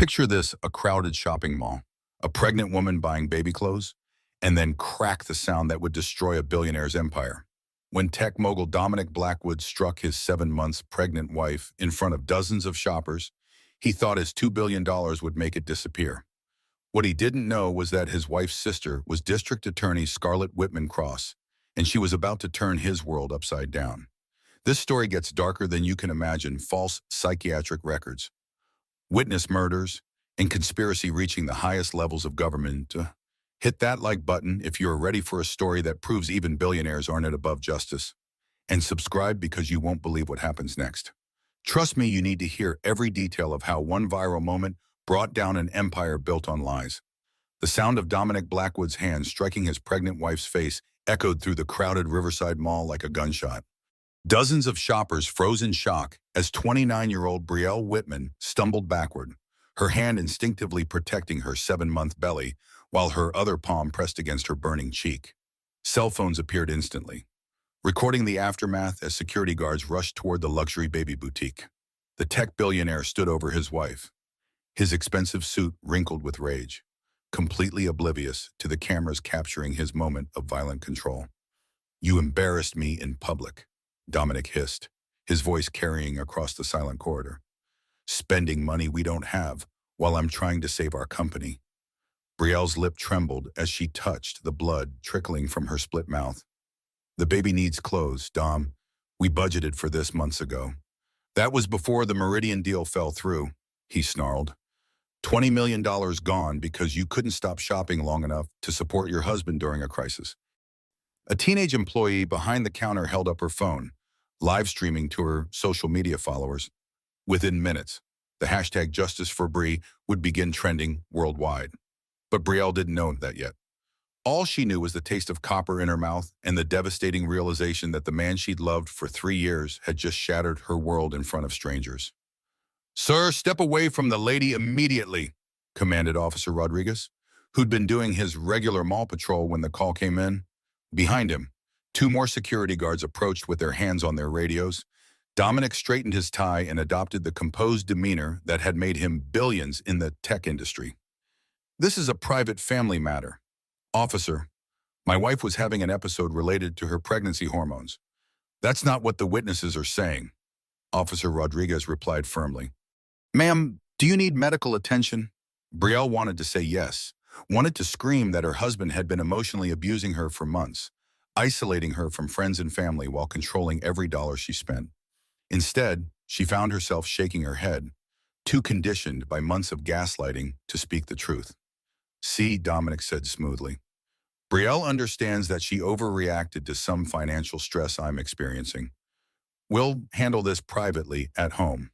Picture this, a crowded shopping mall, a pregnant woman buying baby clothes, and then crack the sound that would destroy a billionaire's empire. When tech mogul Dominic Blackwood struck his 7 months pregnant wife in front of dozens of shoppers, he thought his $2 billion would make it disappear. What he didn't know was that his wife's sister was District Attorney Scarlett Whitman Cross, and she was about to turn his world upside down. This story gets darker than you can imagine: false psychiatric records, witness murders, and conspiracy reaching the highest levels of government. Hit that like button if you're ready for a story that proves even billionaires aren't above justice. And subscribe because you won't believe what happens next. Trust me, you need to hear every detail of how one viral moment brought down an empire built on lies. The sound of Dominic Blackwood's hand striking his pregnant wife's face echoed through the crowded Riverside Mall like a gunshot. Dozens of shoppers froze in shock as 29-year-old Betrayal Whitman stumbled backward, her hand instinctively protecting her 7-month belly while her other palm pressed against her burning cheek. Cell phones appeared instantly, recording the aftermath as security guards rushed toward the luxury baby boutique. The tech billionaire stood over his wife, his expensive suit wrinkled with rage, completely oblivious to the cameras capturing his moment of violent control. "You embarrassed me in public," Dominic hissed, his voice carrying across the silent corridor. "Spending money we don't have while I'm trying to save our company." Brielle's lip trembled as she touched the blood trickling from her split mouth. "The baby needs clothes, Dom. We budgeted for this months ago." "That was before the Meridian deal fell through," he snarled. $20 million gone because you couldn't stop shopping long enough to support your husband during a crisis." A teenage employee behind the counter held up her phone, live streaming to her social media followers. Within minutes, the hashtag Justice for Brie would begin trending worldwide. But Brielle didn't know that yet. All she knew was the taste of copper in her mouth and the devastating realization that the man she'd loved for 3 years had just shattered her world in front of strangers. "Sir, step away from the lady immediately," commanded Officer Rodriguez, who'd been doing his regular mall patrol when the call came in. Behind him, 2 more security guards approached with their hands on their radios. Dominic straightened his tie and adopted the composed demeanor that had made him billions in the tech industry. "This is a private family matter. Officer, my wife was having an episode related to her pregnancy hormones. That's not what the witnesses are saying," Officer Rodriguez replied firmly. "Ma'am, do you need medical attention?" Brielle wanted to say yes, wanted to scream that her husband had been emotionally abusing her for months, isolating her from friends and family while controlling every dollar she spent. Instead, she found herself shaking her head, too conditioned by months of gaslighting to speak the truth. "See," Dominic said smoothly. "Brielle understands that she overreacted to some financial stress I'm experiencing. We'll handle this privately at home."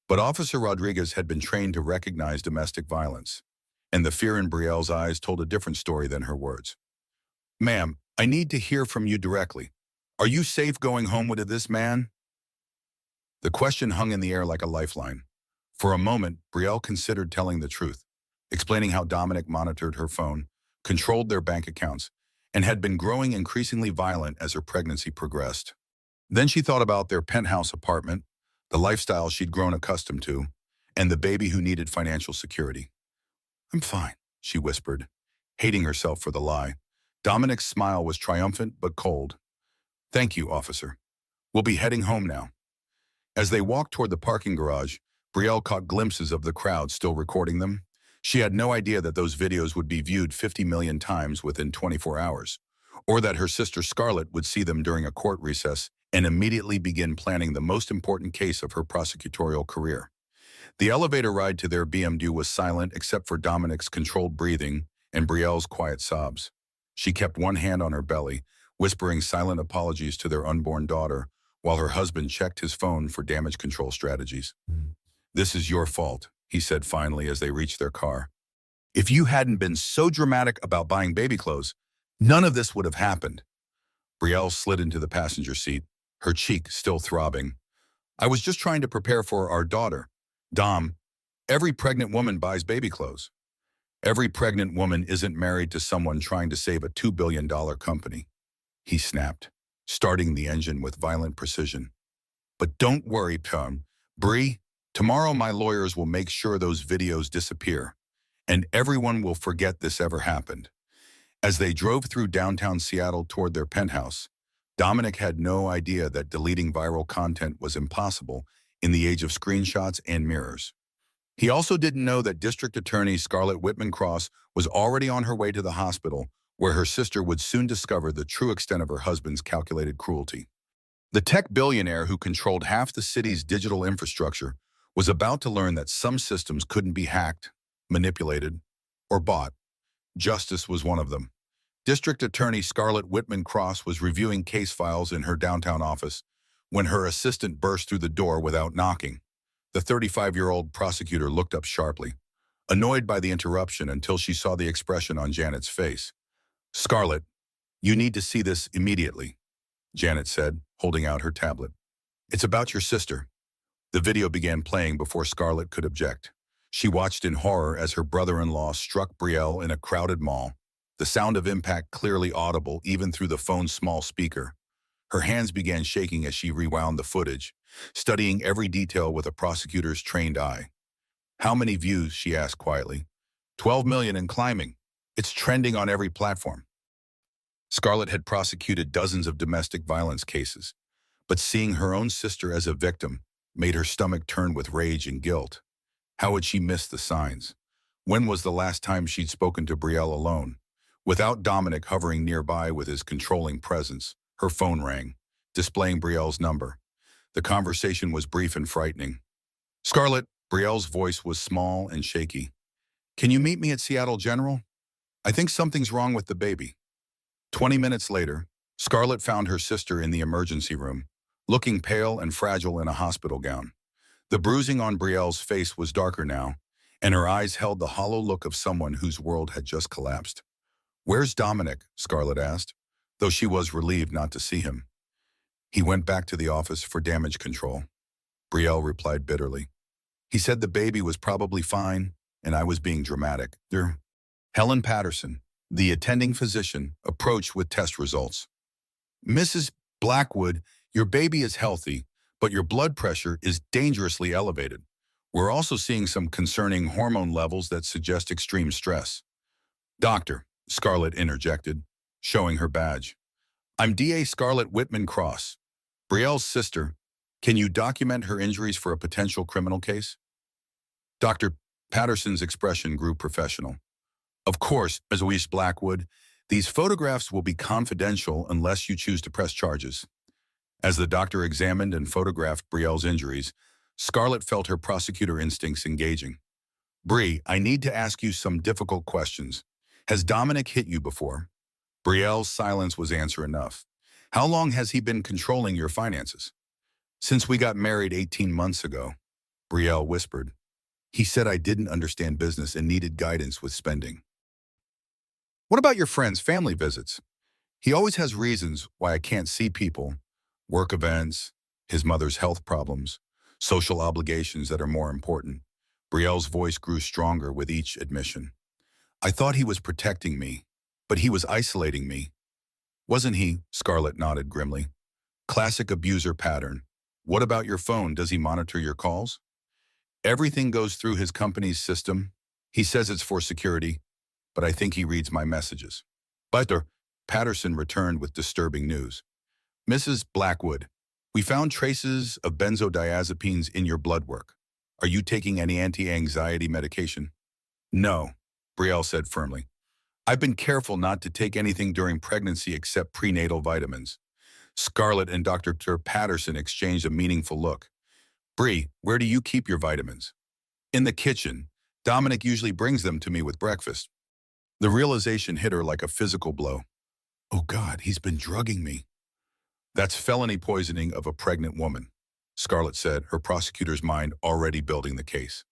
But Officer Rodriguez had been trained to recognize domestic violence, and the fear in Brielle's eyes told a different story than her words. "Ma'am, I need to hear from you directly. Are you safe going home with this man?" The question hung in the air like a lifeline. For a moment, Brielle considered telling the truth, explaining how Dominic monitored her phone, controlled their bank accounts, and had been growing increasingly violent as her pregnancy progressed. Then she thought about their penthouse apartment, the lifestyle she'd grown accustomed to, and the baby who needed financial security. "I'm fine," she whispered, hating herself for the lie. Dominic's smile was triumphant but cold. "Thank you, officer. We'll be heading home now." As they walked toward the parking garage, Brielle caught glimpses of the crowd still recording them. She had no idea that those videos would be viewed 50 million times within 24 hours, or that her sister Scarlett would see them during a court recess and immediately begin planning the most important case of her prosecutorial career. The elevator ride to their BMW was silent except for Dominic's controlled breathing and Brielle's quiet sobs. She kept one hand on her belly, whispering silent apologies to their unborn daughter, while her husband checked his phone for damage control strategies. "This is your fault," he said finally as they reached their car. "If you hadn't been so dramatic about buying baby clothes, none of this would have happened." Brielle slid into the passenger seat, her cheek still throbbing. "I was just trying to prepare for our daughter. Dom, every pregnant woman buys baby clothes. Every pregnant woman isn't married to someone trying to save a $2 billion company," he snapped, starting the engine with violent precision. "But don't worry, Tom. Brie, Tomorrow, my lawyers will make sure those videos disappear, and everyone will forget this ever happened. As they drove through downtown Seattle toward their penthouse, Dominic had no idea that deleting viral content was impossible in the age of screenshots and mirrors. He also didn't know that District Attorney Scarlett Whitman Cross was already on her way to the hospital, where her sister would soon discover the true extent of her husband's calculated cruelty. The tech billionaire who controlled half the city's digital infrastructure was about to learn that some systems couldn't be hacked, manipulated, or bought. Justice was one of them. District Attorney Scarlett Whitman Cross was reviewing case files in her downtown office when her assistant burst through the door without knocking. The 35-year-old prosecutor looked up sharply, annoyed by the interruption until she saw the expression on Janet's face. "Scarlett, you need to see this immediately," Janet said, holding out her tablet. "It's about your sister." The video began playing before Scarlett could object. She watched in horror as her brother-in-law struck Brielle in a crowded mall, the sound of impact clearly audible even through the phone's small speaker. Her hands began shaking as she rewound the footage, studying every detail with a prosecutor's trained eye. "How many views?" she asked quietly. 12 million and climbing. It's trending on every platform." Scarlett had prosecuted dozens of domestic violence cases, but seeing her own sister as a victim made her stomach turn with rage and guilt. How had she missed the signs? When was the last time she'd spoken to Brielle alone? Without Dominic hovering nearby with his controlling presence, her phone rang, displaying Brielle's number. The conversation was brief and frightening. "Scarlett," Brielle's voice was small and shaky. "Can you meet me at Seattle General? I think something's wrong with the baby." 20 minutes later, Scarlett found her sister in the emergency room, looking pale and fragile in a hospital gown. The bruising on Brielle's face was darker now, and her eyes held the hollow look of someone whose world had just collapsed. "Where's Dominic?" Scarlett asked, though she was relieved not to see him. "He went back to the office for damage control," Brielle replied bitterly. "He said the baby was probably fine, and I was being dramatic." Helen Patterson, the attending physician, approached with test results. "Mrs. Blackwood, your baby is healthy, but your blood pressure is dangerously elevated. We're also seeing some concerning hormone levels that suggest extreme stress." "Doctor," Scarlett interjected, showing her badge. "I'm DA Scarlett Whitman Cross, Brielle's sister. Can you document her injuries for a potential criminal case?" Dr. Patterson's expression grew professional. "Of course, Ms. Blackwood, these photographs will be confidential unless you choose to press charges." As the doctor examined and photographed Brielle's injuries, Scarlett felt her prosecutor instincts engaging. "Bri, I need to ask you some difficult questions. Has Dominic hit you before?" Brielle's silence was answer enough. "How long has he been controlling your finances?" "Since we got married 18 months ago," Brielle whispered. "He said I didn't understand business and needed guidance with spending." "What about your friends' family visits?" "He always has reasons why I can't see people. Work events, his mother's health problems, social obligations that are more important." Brielle's voice grew stronger with each admission. "I thought he was protecting me, but he was isolating me." "Wasn't he?" Scarlett nodded grimly. "Classic abuser pattern. What about your phone? Does he monitor your calls?" "Everything goes through his company's system. He says it's for security, but I think he reads my messages." But Patterson returned with disturbing news. "Mrs. Blackwood, we found traces of benzodiazepines in your blood work. Are you taking any anti-anxiety medication?" "No," Brielle said firmly. "I've been careful not to take anything during pregnancy except prenatal vitamins." Scarlett and Dr. Patterson exchanged a meaningful look. "Bri, where do you keep your vitamins?" "In the kitchen. Dominic usually brings them to me with breakfast." The realization hit her like a physical blow. "Oh God, he's been drugging me." "That's felony poisoning of a pregnant woman," Scarlett said, her prosecutor's mind already building the case.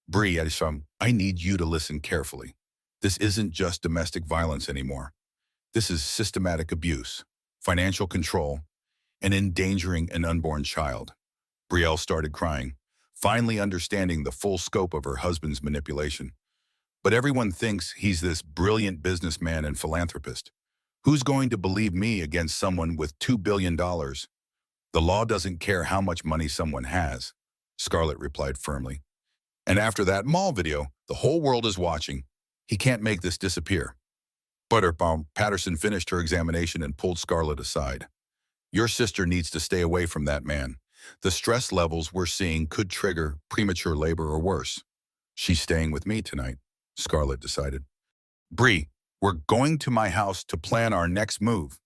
"Bri, I need you to listen carefully. This isn't just domestic violence anymore. This is systematic abuse, financial control, and endangering an unborn child." Brielle started crying, finally understanding the full scope of her husband's manipulation. "But everyone thinks he's this brilliant businessman and philanthropist. Who's going to believe me against someone with $2 billion? The law doesn't care how much money someone has, Scarlett replied firmly. And after that mall video, the whole world is watching. He can't make this disappear. Butterbaum Patterson finished her examination and pulled Scarlett aside. Your sister needs to stay away from that man. The stress levels we're seeing could trigger premature labor or worse. She's staying with me tonight, Scarlett decided. Bree, we're going to my house to plan our next move.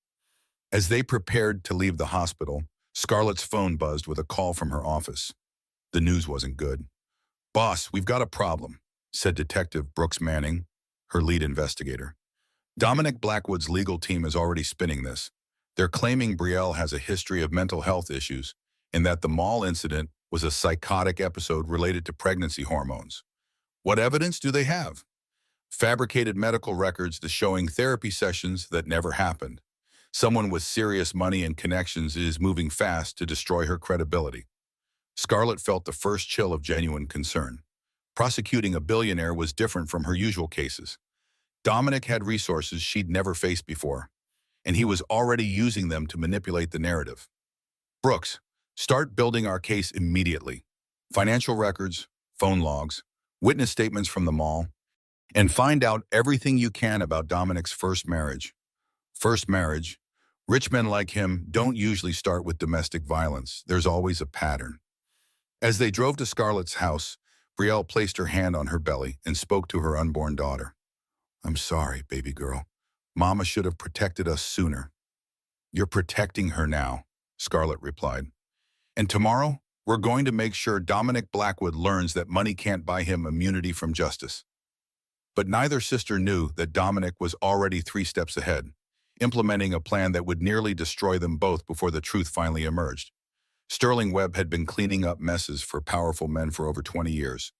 As they prepared to leave the hospital, Scarlett's phone buzzed with a call from her office. The news wasn't good. Boss, we've got a problem, said Detective Brooks Manning, her lead investigator. Dominic Blackwood's legal team is already spinning this. They're claiming Betrayal has a history of mental health issues and that the mall incident was a psychotic episode related to pregnancy hormones. What evidence do they have? Fabricated medical records showing therapy sessions that never happened. Someone with serious money and connections is moving fast to destroy her credibility. Scarlett felt the first chill of genuine concern. Prosecuting a billionaire was different from her usual cases. Dominic had resources she'd never faced before, and he was already using them to manipulate the narrative. Brooks, start building our case immediately. Financial records, phone logs, witness statements from the mall, and find out everything you can about Dominic's first marriage. First marriage. Rich men like him don't usually start with domestic violence. There's always a pattern. As they drove to Scarlett's house, Betrayal placed her hand on her belly and spoke to her unborn daughter. I'm sorry, baby girl. Mama should have protected us sooner. You're protecting her now, Scarlett replied. And tomorrow, we're going to make sure Dominic Blackwood learns that money can't buy him immunity from justice. But neither sister knew that Dominic was already 3 steps ahead, implementing a plan that would nearly destroy them both before the truth finally emerged. Sterling Webb had been cleaning up messes for powerful men for over 20 years,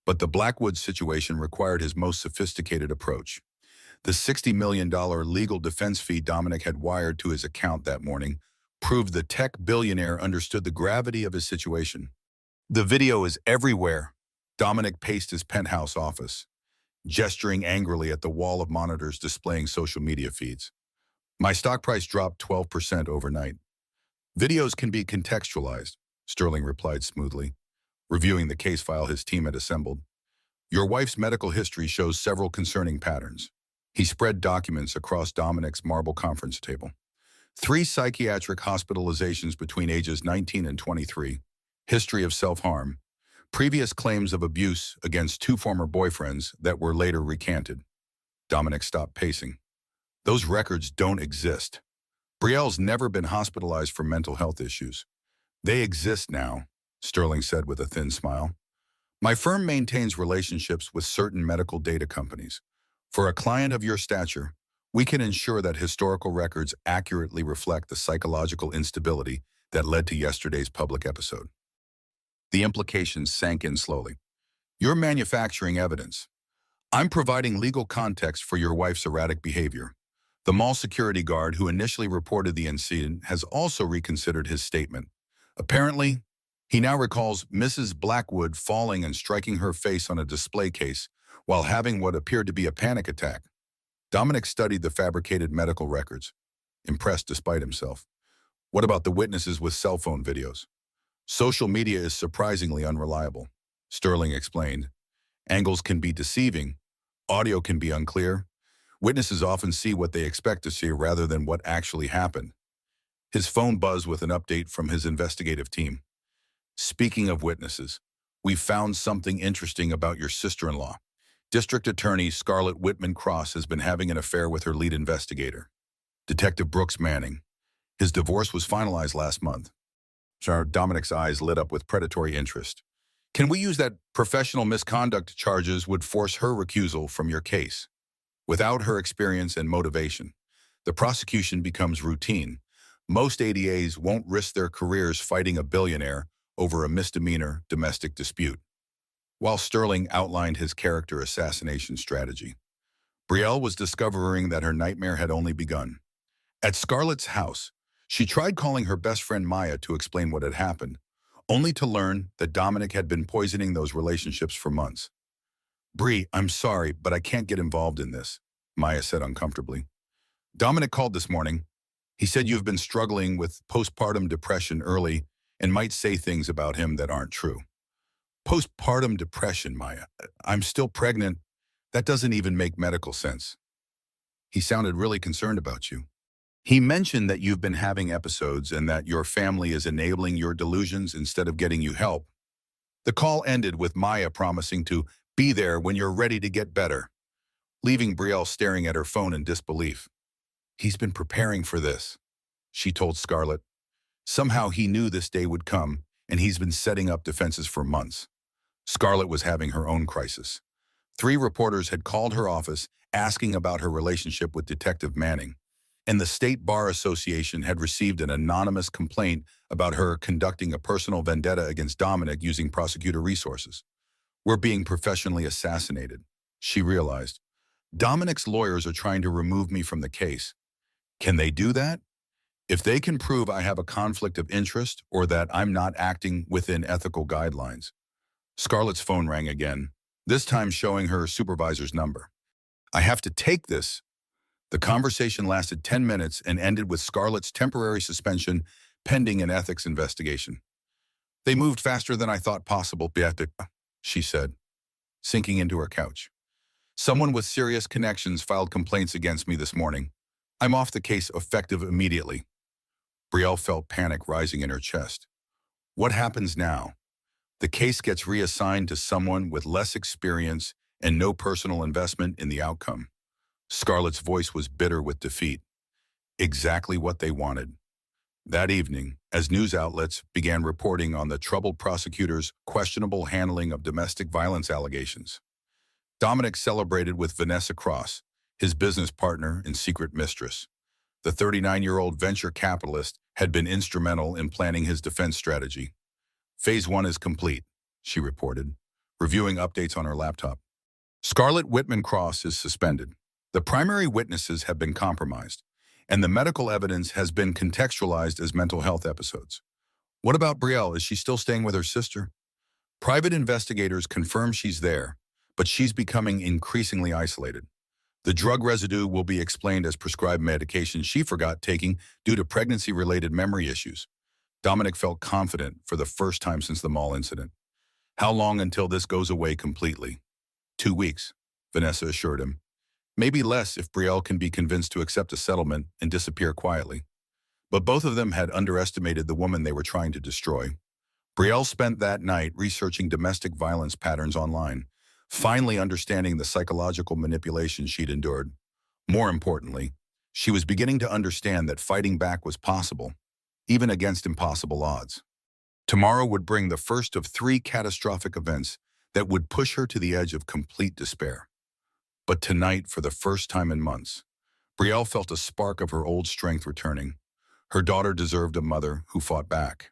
but the Blackwood situation required his most sophisticated approach. The $60 million legal defense fee Dominic had wired to his account that morning proved the tech billionaire understood the gravity of his situation. The video is everywhere. Dominic paced his penthouse office, gesturing angrily at the wall of monitors displaying social media feeds. My stock price dropped 12% overnight. Videos can be contextualized, Sterling replied smoothly, reviewing the case file his team had assembled. Your wife's medical history shows several concerning patterns. He spread documents across Dominic's marble conference table. 3 psychiatric hospitalizations between ages 19 and 23, history of self-harm, previous claims of abuse against 2 former boyfriends that were later recanted. Dominic stopped pacing. Those records don't exist. Betrayal's never been hospitalized for mental health issues. They exist now, Sterling said with a thin smile. My firm maintains relationships with certain medical data companies. For a client of your stature, we can ensure that historical records accurately reflect the psychological instability that led to yesterday's public episode. The implications sank in slowly. You're manufacturing evidence. I'm providing legal context for your wife's erratic behavior. The mall security guard who initially reported the incident has also reconsidered his statement. Apparently, he now recalls Mrs. Blackwood falling and striking her face on a display case while having what appeared to be a panic attack. Dominic studied the fabricated medical records, impressed despite himself. What about the witnesses with cell phone videos? Social media is surprisingly unreliable, Sterling explained. Angles can be deceiving, audio can be unclear. Witnesses often see what they expect to see rather than what actually happened. His phone buzzed with an update from his investigative team. Speaking of witnesses, we found something interesting about your sister-in-law. District Attorney Scarlett Whitman Cross has been having an affair with her lead investigator, Detective Brooks Manning. His divorce was finalized last month. Dominic's eyes lit up with predatory interest. Can we use that professional misconduct charges would force her recusal from your case? Without her experience and motivation, the prosecution becomes routine. Most ADAs won't risk their careers fighting a billionaire over a misdemeanor domestic dispute. While Sterling outlined his character assassination strategy, Betrayal was discovering that her nightmare had only begun. At Scarlett's house, she tried calling her best friend Maya to explain what had happened, only to learn that Dominic had been poisoning those relationships for months. Bree, I'm sorry, but I can't get involved in this, Maya said uncomfortably. Dominic called this morning. He said you've been struggling with postpartum depression early and might say things about him that aren't true. Postpartum depression, Maya. I'm still pregnant. That doesn't even make medical sense. He sounded really concerned about you. He mentioned that you've been having episodes and that your family is enabling your delusions instead of getting you help. The call ended with Maya promising to be there when you're ready to get better, leaving Brielle staring at her phone in disbelief. He's been preparing for this, she told Scarlett. Somehow he knew this day would come, and he's been setting up defenses for months. Scarlett was having her own crisis. 3 reporters had called her office asking about her relationship with Detective Manning, and the State Bar Association had received an anonymous complaint about her conducting a personal vendetta against Dominic using prosecutor resources. We're being professionally assassinated, she realized. Dominic's lawyers are trying to remove me from the case. Can they do that? If they can prove I have a conflict of interest or that I'm not acting within ethical guidelines. Scarlett's phone rang again, this time showing her supervisor's number. I have to take this. The conversation lasted 10 minutes and ended with Scarlett's temporary suspension pending an ethics investigation. They moved faster than I thought possible, Beatrice, she said, sinking into her couch. Someone with serious connections filed complaints against me this morning. I'm off the case effective immediately. Brielle felt panic rising in her chest. What happens now? The case gets reassigned to someone with less experience and no personal investment in the outcome. Scarlett's voice was bitter with defeat. Exactly what they wanted. That evening, as news outlets began reporting on the troubled prosecutor's questionable handling of domestic violence allegations, Dominic celebrated with Vanessa Cross, his business partner and secret mistress. The 39-year-old venture capitalist had been instrumental in planning his defense strategy. Phase 1 is complete, she reported, reviewing updates on her laptop. Scarlett Whitman Cross is suspended. The primary witnesses have been compromised, and the medical evidence has been contextualized as mental health episodes. What about Brielle? Is she still staying with her sister? Private investigators confirm she's there, but she's becoming increasingly isolated. The drug residue will be explained as prescribed medication she forgot taking due to pregnancy-related memory issues. Dominic felt confident for the first time since the mall incident. How long until this goes away completely? 2 weeks, Vanessa assured him. Maybe less if Brielle can be convinced to accept a settlement and disappear quietly. But both of them had underestimated the woman they were trying to destroy. Brielle spent that night researching domestic violence patterns online, finally understanding the psychological manipulation she'd endured. More importantly, she was beginning to understand that fighting back was possible, even against impossible odds. Tomorrow would bring the first of 3 catastrophic events that would push her to the edge of complete despair. But tonight, for the first time in months, Brielle felt a spark of her old strength returning. Her daughter deserved a mother who fought back.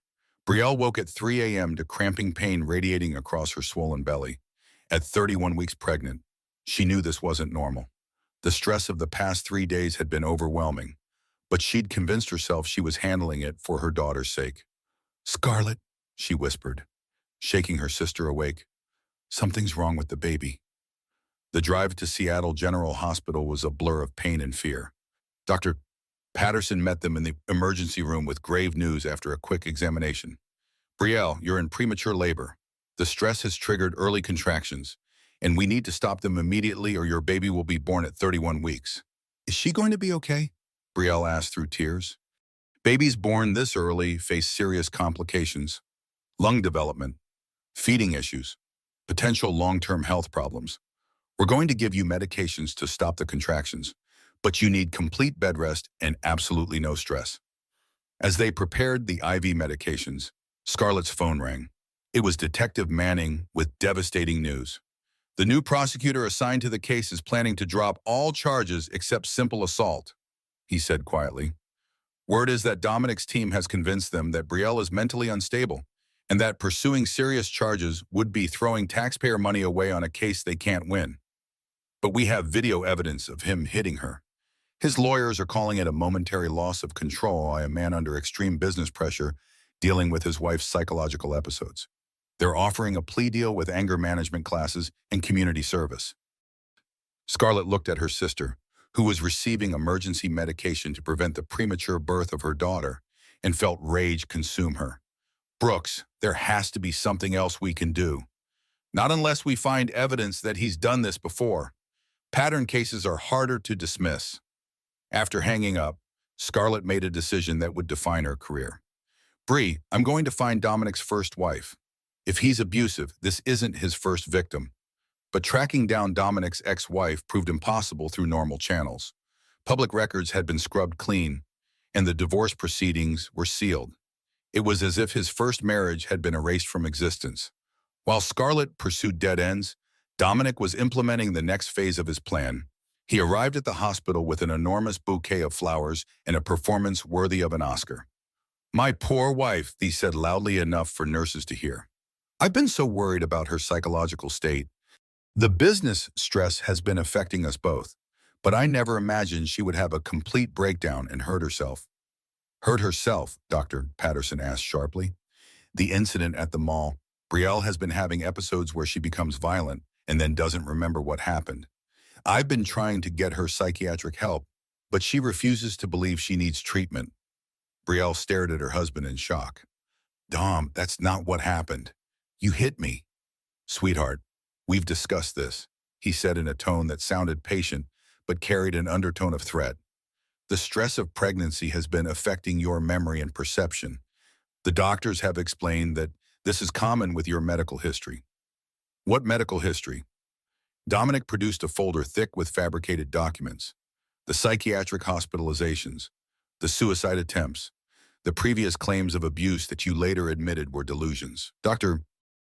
Brielle woke at 3 a.m. to cramping pain radiating across her swollen belly. At 31 weeks pregnant, she knew this wasn't normal. The stress of the past 3 days had been overwhelming, but she'd convinced herself she was handling it for her daughter's sake. Scarlett, she whispered, shaking her sister awake. Something's wrong with the baby. The drive to Seattle General Hospital was a blur of pain and fear. Dr. Patterson met them in the emergency room with grave news after a quick examination. Brielle, you're in premature labor. The stress has triggered early contractions, and we need to stop them immediately or your baby will be born at 31 weeks. Is she going to be okay? Brielle asked through tears. Babies born this early face serious complications, lung development, feeding issues, potential long-term health problems. We're going to give you medications to stop the contractions, but you need complete bed rest and absolutely no stress. As they prepared the IV medications, Scarlett's phone rang. It was Detective Manning with devastating news. The new prosecutor assigned to the case is planning to drop all charges except simple assault, he said quietly. Word is that Dominic's team has convinced them that Brielle is mentally unstable and that pursuing serious charges would be throwing taxpayer money away on a case they can't win. But we have video evidence of him hitting her. His lawyers are calling it a momentary loss of control by a man under extreme business pressure dealing with his wife's psychological episodes. They're offering a plea deal with anger management classes and community service. Scarlett looked at her sister, who was receiving emergency medication to prevent the premature birth of her daughter, and felt rage consume her. Brooks, there has to be something else we can do. Not unless we find evidence that he's done this before. Pattern cases are harder to dismiss. After hanging up, Scarlett made a decision that would define her career. Bree, I'm going to find Dominic's first wife. If he's abusive, this isn't his first victim. But tracking down Dominic's ex-wife proved impossible through normal channels. Public records had been scrubbed clean, and the divorce proceedings were sealed. It was as if his first marriage had been erased from existence. While Scarlett pursued dead ends, Dominic was implementing the next phase of his plan. He arrived at the hospital with an enormous bouquet of flowers and a performance worthy of an Oscar. "My poor wife," he said loudly enough for nurses to hear. "I've been so worried about her psychological state. The business stress has been affecting us both, but I never imagined she would have a complete breakdown and hurt herself." "Hurt herself?" Dr. Patterson asked sharply. "The incident at the mall. Brielle has been having episodes where she becomes violent and then doesn't remember what happened. I've been trying to get her psychiatric help, but she refuses to believe she needs treatment." Brielle stared at her husband in shock. "Dom, that's not what happened. You hit me." "Sweetheart, we've discussed this," he said in a tone that sounded patient but carried an undertone of threat. "The stress of pregnancy has been affecting your memory and perception. The doctors have explained that this is common with your medical history." "What medical history?" Dominic produced a folder thick with fabricated documents. The psychiatric hospitalizations, the suicide attempts, the previous claims of abuse that you later admitted were delusions. "Dr.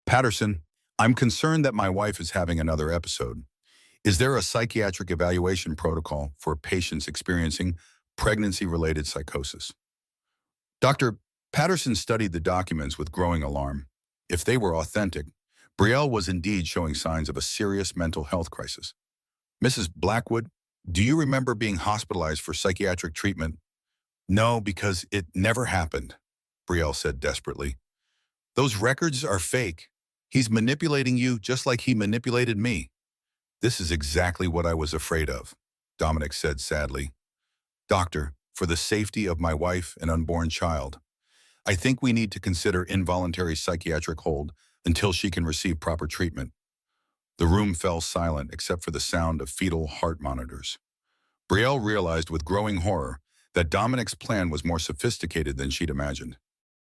Patterson, I'm concerned that my wife is having another episode. Is there a psychiatric evaluation protocol for patients experiencing pregnancy-related psychosis?" Dr. Patterson studied the documents with growing alarm. If they were authentic, Brielle was indeed showing signs of a serious mental health crisis. "Mrs. Blackwood, do you remember being hospitalized for psychiatric treatment?" "No, because it never happened," Brielle said desperately. "Those records are fake. He's manipulating you just like he manipulated me." "This is exactly what I was afraid of," Dominic said sadly. "Doctor, for the safety of my wife and unborn child, I think we need to consider involuntary psychiatric hold until she can receive proper treatment." The room fell silent except for the sound of fetal heart monitors. Brielle realized with growing horror that Dominic's plan was more sophisticated than she'd imagined.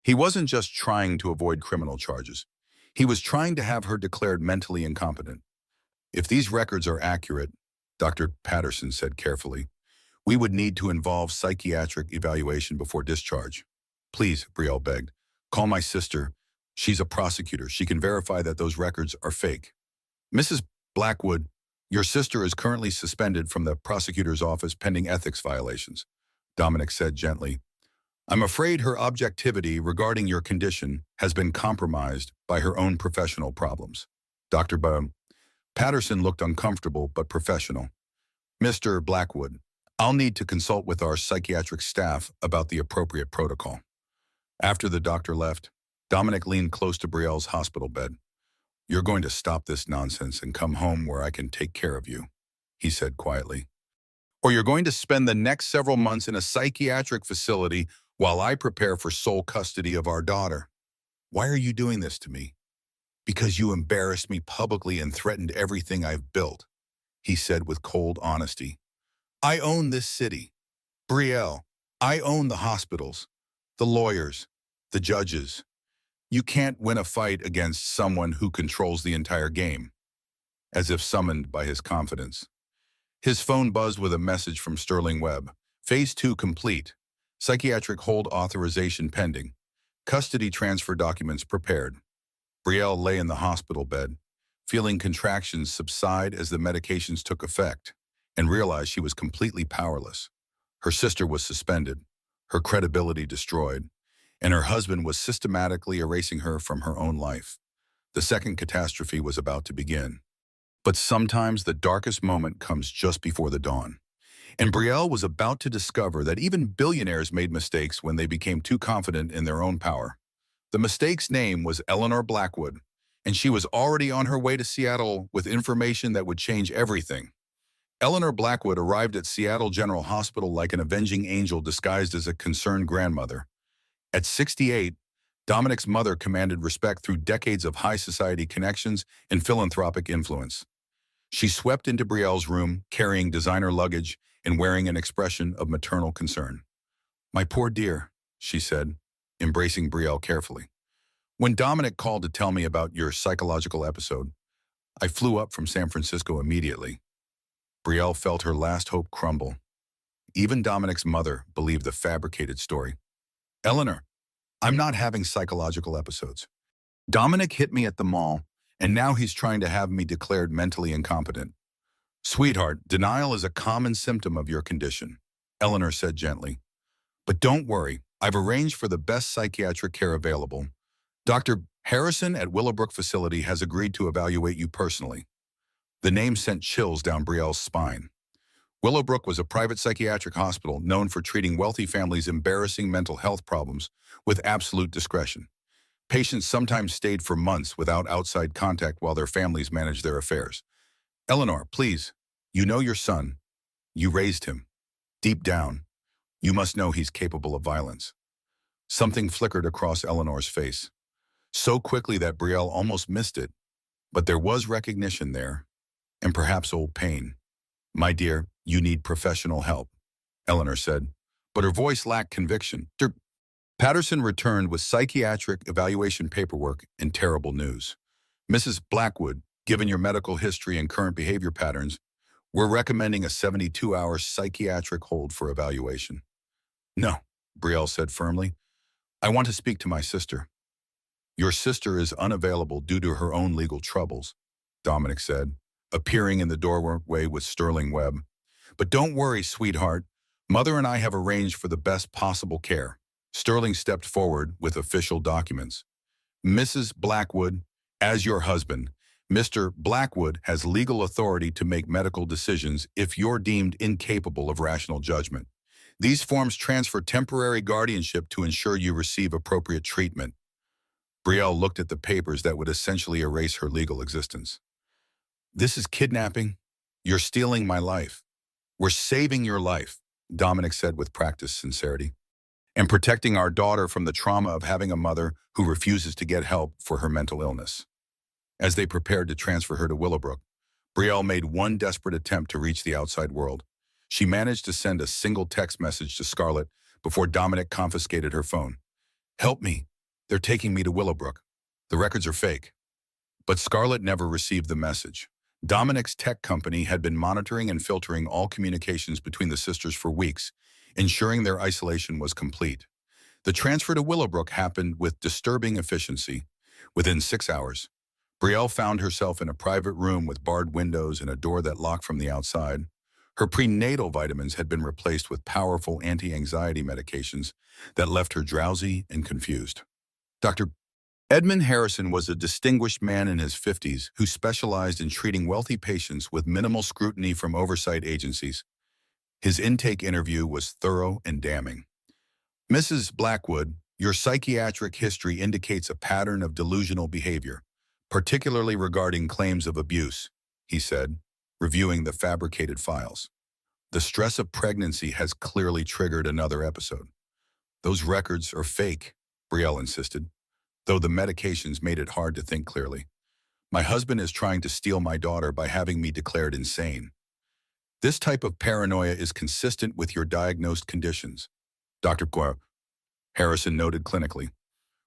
He wasn't just trying to avoid criminal charges. He was trying to have her declared mentally incompetent. "If these records are accurate," Dr. Patterson said carefully, "we would need to involve psychiatric evaluation before discharge." "Please," Brielle begged, "call my sister. She's a prosecutor. She can verify that those records are fake." "Mrs. Blackwood, your sister is currently suspended from the prosecutor's office pending ethics violations," Dominic said gently. "I'm afraid her objectivity regarding your condition has been compromised by her own professional problems." Dr. Patterson looked uncomfortable but professional. "Mr. Blackwood, I'll need to consult with our psychiatric staff about the appropriate protocol." After the doctor left, Dominic leaned close to Brielle's hospital bed. "You're going to stop this nonsense and come home where I can take care of you," he said quietly. "Or you're going to spend the next several months in a psychiatric facility while I prepare for sole custody of our daughter." "Why are you doing this to me?" "Because you embarrassed me publicly and threatened everything I've built," he said with cold honesty. "I own this city. Brielle, I own the hospitals, the lawyers, the judges. You can't win a fight against someone who controls the entire game." As if summoned by his confidence, his phone buzzed with a message from Sterling Webb. "Phase 2 complete. Psychiatric hold authorization pending. Custody transfer documents prepared." Brielle lay in the hospital bed, feeling contractions subside as the medications took effect, and realized she was completely powerless. Her sister was suspended, her credibility destroyed, and her husband was systematically erasing her from her own life. The second catastrophe was about to begin. But sometimes the darkest moment comes just before the dawn. And Brielle was about to discover that even billionaires made mistakes when they became too confident in their own power. The mistake's name was Eleanor Blackwood, and she was already on her way to Seattle with information that would change everything. Eleanor Blackwood arrived at Seattle General Hospital like an avenging angel disguised as a concerned grandmother. At 68, Dominic's mother commanded respect through decades of high society connections and philanthropic influence. She swept into Brielle's room, carrying designer luggage and wearing an expression of maternal concern. "My poor dear," she said, embracing Brielle carefully. "When Dominic called to tell me about your psychological episode, I flew up from San Francisco immediately." Brielle felt her last hope crumble. Even Dominic's mother believed the fabricated story. "Eleanor, I'm not having psychological episodes. Dominic hit me at the mall, and now he's trying to have me declared mentally incompetent." "Sweetheart, denial is a common symptom of your condition," Eleanor said gently. "But don't worry, I've arranged for the best psychiatric care available. Dr. Harrison at Willowbrook facility has agreed to evaluate you personally." The name sent chills down Brielle's spine. Willowbrook was a private psychiatric hospital known for treating wealthy families' embarrassing mental health problems with absolute discretion. Patients sometimes stayed for months without outside contact while their families managed their affairs. "Eleanor, please, you know your son. You raised him. Deep down, you must know he's capable of violence." Something flickered across Eleanor's face, so quickly that Brielle almost missed it. But there was recognition there, and perhaps old pain. "My dear, you need professional help," Eleanor said, but her voice lacked conviction. Patterson returned with psychiatric evaluation paperwork and terrible news. "Mrs. Blackwood, given your medical history and current behavior patterns, we're recommending a 72-hour psychiatric hold for evaluation." "No," Brielle said firmly. "I want to speak to my sister." "Your sister is unavailable due to her own legal troubles," Dominic said, appearing in the doorway with sterling web. "But don't worry, sweetheart. Mother and I have arranged for the best possible care." Sterling stepped forward with official documents. "Mrs. Blackwood, as your husband, Mr. Blackwood has legal authority to make medical decisions if you're deemed incapable of rational judgment. These forms transfer temporary guardianship to ensure you receive appropriate treatment." Brielle looked at the papers that would essentially erase her legal existence. "This is kidnapping. You're stealing my life. We're saving your life," Dominic said with practiced sincerity, "and protecting our daughter from the trauma of having a mother who refuses to get help for her mental illness." As they prepared to transfer her to Willowbrook, Brielle made one desperate attempt to reach the outside world. She managed to send a single text message to Scarlett before Dominic confiscated her phone. "Help me. They're taking me to Willowbrook. The records are fake." But Scarlett never received the message. Dominic's tech company had been monitoring and filtering all communications between the sisters for weeks, ensuring their isolation was complete. The transfer to Willowbrook happened with disturbing efficiency. Within 6 hours, Brielle found herself in a private room with barred windows and a door that locked from the outside. Her prenatal vitamins had been replaced with powerful anti-anxiety medications that left her drowsy and confused. Dr. Edmund Harrison was a distinguished man in his 50s who specialized in treating wealthy patients with minimal scrutiny from oversight agencies. His intake interview was thorough and damning. "Mrs. Blackwood, your psychiatric history indicates a pattern of delusional behavior, particularly regarding claims of abuse," he said, reviewing the fabricated files. "The stress of pregnancy has clearly triggered another episode." "Those records are fake," Brielle insisted, though the medications made it hard to think clearly. "My husband is trying to steal my daughter by having me declared insane." "This type of paranoia is consistent with your diagnosed conditions," Dr. Harrison noted clinically.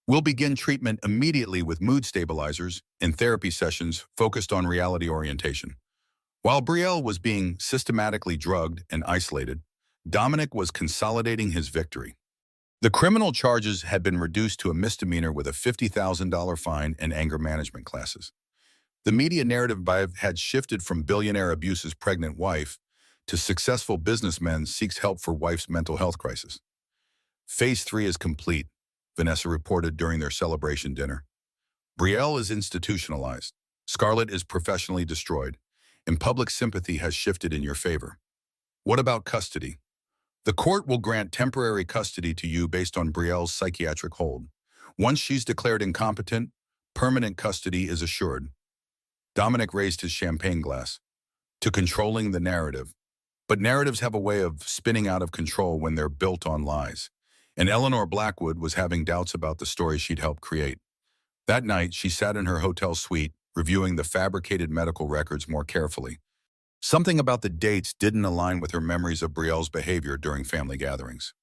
"We'll begin treatment immediately with mood stabilizers and therapy sessions focused on reality orientation." While Brielle was being systematically drugged and isolated, Dominic was consolidating his victory. The criminal charges had been reduced to a misdemeanor with a $50,000 fine and anger management classes. The media narrative had shifted from billionaire abuses pregnant wife to successful businessman seeks help for wife's mental health crisis. "Phase 3 is complete," Vanessa reported during their celebration dinner. "Brielle is institutionalized. Scarlett is professionally destroyed, and public sympathy has shifted in your favor. What about custody? The court will grant temporary custody to you based on Brielle's psychiatric hold. Once she's declared incompetent, permanent custody is assured." Dominic raised his champagne glass. "To controlling the narrative. But narratives have a way of spinning out of control when they're built on lies. And Eleanor Blackwood was having doubts about the story she'd helped create. That night, she sat in her hotel suite, reviewing the fabricated medical records more carefully. Something about the dates didn't align with her memories of Brielle's behavior during family gatherings.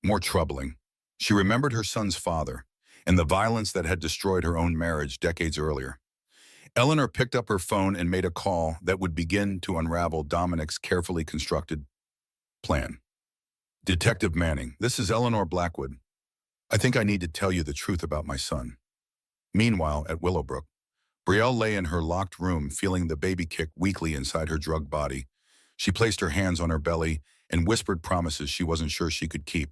More troubling, she remembered her son's father and the violence that had destroyed her own marriage decades earlier. Eleanor picked up her phone and made a call that would begin to unravel Dominic's carefully constructed plan. Detective Manning, this is Eleanor Blackwood. I think I need to tell you the truth about my son. Meanwhile, at Willowbrook, Brielle lay in her locked room feeling the baby kick weakly inside her drugged body. She placed her hands on her belly and whispered promises she wasn't sure she could keep.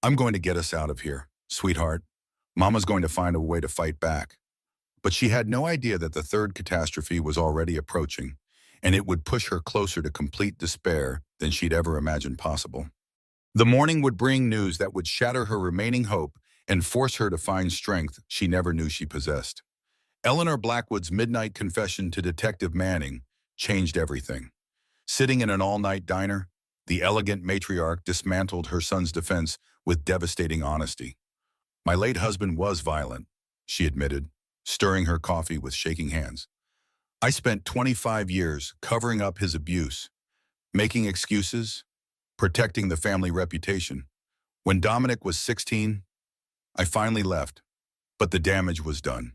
I'm going to get us out of here, sweetheart. Mama's going to find a way to fight back. But she had no idea that the third catastrophe was already approaching, and it would push her closer to complete despair than she'd ever imagined possible. The morning would bring news that would shatter her remaining hope and force her to find strength she never knew she possessed. Eleanor Blackwood's midnight confession to Detective Manning changed everything. Sitting in an all-night diner, the elegant matriarch dismantled her son's defense with devastating honesty. My late husband was violent, she admitted, stirring her coffee with shaking hands. I spent 25 years covering up his abuse, making excuses, protecting the family reputation. When Dominic was 16, I finally left, but the damage was done.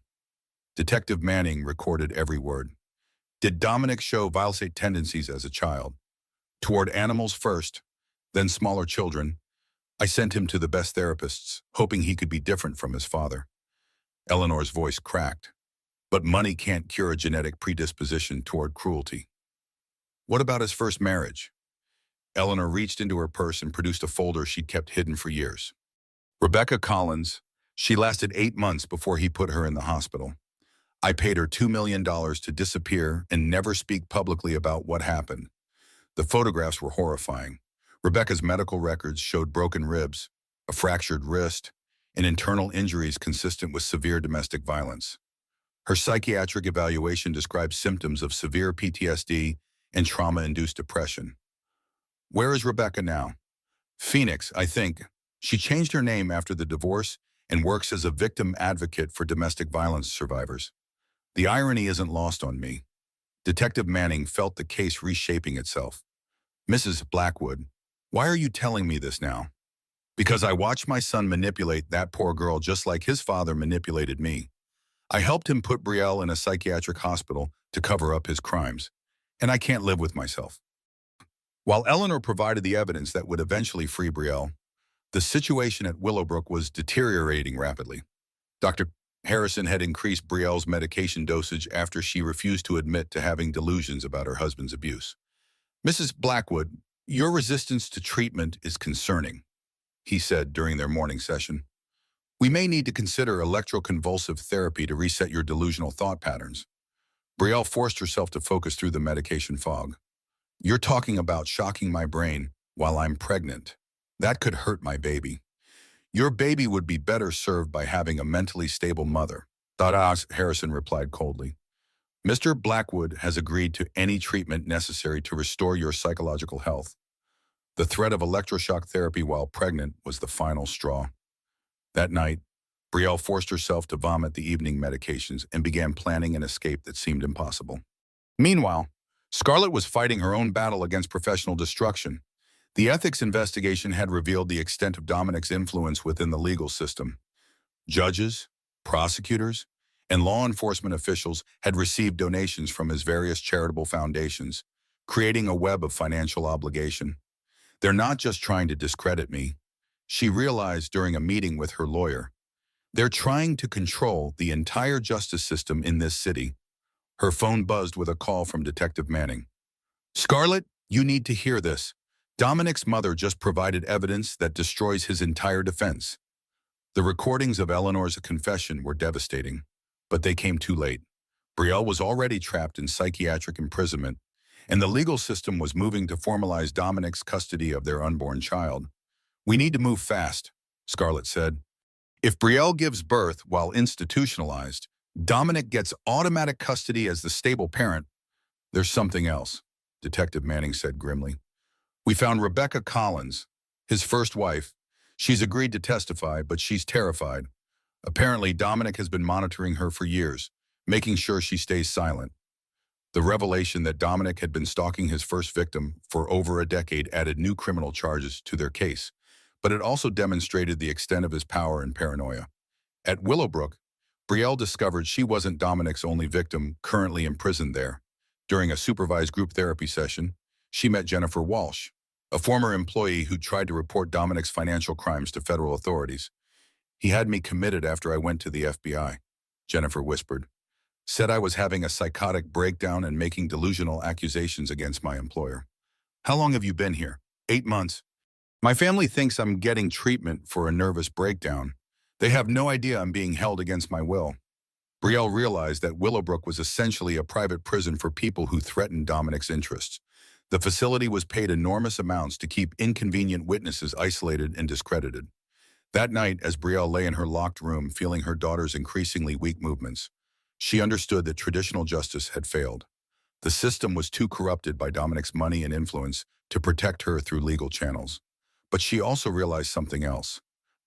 Detective Manning recorded every word. Did Dominic show violent tendencies as a child? Toward animals first, then smaller children. I sent him to the best therapists, hoping he could be different from his father. Eleanor's voice cracked. But money can't cure a genetic predisposition toward cruelty. What about his first marriage? Eleanor reached into her purse and produced a folder she'd kept hidden for years. Rebecca Collins. She lasted 8 months before he put her in the hospital. I paid her $2 million to disappear and never speak publicly about what happened. The photographs were horrifying. Rebecca's medical records showed broken ribs, a fractured wrist, and internal injuries consistent with severe domestic violence. Her psychiatric evaluation described symptoms of severe PTSD and trauma-induced depression. Where is Rebecca now? Phoenix, I think. She changed her name after the divorce and works as a victim advocate for domestic violence survivors. The irony isn't lost on me. Detective Manning felt the case reshaping itself. Mrs. Blackwood, why are you telling me this now? Because I watched my son manipulate that poor girl just like his father manipulated me. I helped him put Brielle in a psychiatric hospital to cover up his crimes, and I can't live with myself. While Eleanor provided the evidence that would eventually free Brielle, the situation at Willowbrook was deteriorating rapidly. Dr. Harrison had increased Brielle's medication dosage after she refused to admit to having delusions about her husband's abuse. Mrs. Blackwood, your resistance to treatment is concerning, he said during their morning session. We may need to consider electroconvulsive therapy to reset your delusional thought patterns. Brielle forced herself to focus through the medication fog. You're talking about shocking my brain while I'm pregnant. That could hurt my baby. Your baby would be better served by having a mentally stable mother. Dr. Harrison replied coldly. Mr. Blackwood has agreed to any treatment necessary to restore your psychological health. The threat of electroshock therapy while pregnant was the final straw. That night, Brielle forced herself to vomit the evening medications and began planning an escape that seemed impossible. Meanwhile, Scarlett was fighting her own battle against professional destruction. The ethics investigation had revealed the extent of Dominic's influence within the legal system. Judges, prosecutors, and law enforcement officials had received donations from his various charitable foundations, creating a web of financial obligation. They're not just trying to discredit me, she realized during a meeting with her lawyer. They're trying to control the entire justice system in this city. Her phone buzzed with a call from Detective Manning. Scarlett, you need to hear this. Dominic's mother just provided evidence that destroys his entire defense. The recordings of Eleanor's confession were devastating, but they came too late. Brielle was already trapped in psychiatric imprisonment, and the legal system was moving to formalize Dominic's custody of their unborn child. We need to move fast, Scarlett said. If Brielle gives birth while institutionalized, Dominic gets automatic custody as the stable parent. There's something else, Detective Manning said grimly. We found Rebecca Collins, his first wife. She's agreed to testify, but she's terrified. Apparently, Dominic has been monitoring her for years, making sure she stays silent. The revelation that Dominic had been stalking his first victim for over a decade added new criminal charges to their case, but it also demonstrated the extent of his power and paranoia. At Willowbrook, Brielle discovered she wasn't Dominic's only victim currently imprisoned there. During a supervised group therapy session, she met Jennifer Walsh, a former employee who tried to report Dominic's financial crimes to federal authorities. "He had me committed after I went to the FBI," Jennifer whispered. "Said I was having a psychotic breakdown and making delusional accusations against my employer." "How long have you been here?" "8 months. My family thinks I'm getting treatment for a nervous breakdown. They have no idea I'm being held against my will." Brielle realized that Willowbrook was essentially a private prison for people who threatened Dominic's interests. The facility was paid enormous amounts to keep inconvenient witnesses isolated and discredited. That night, as Brielle lay in her locked room feeling her daughter's increasingly weak movements, she understood that traditional justice had failed. The system was too corrupted by Dominic's money and influence to protect her through legal channels. But she also realized something else.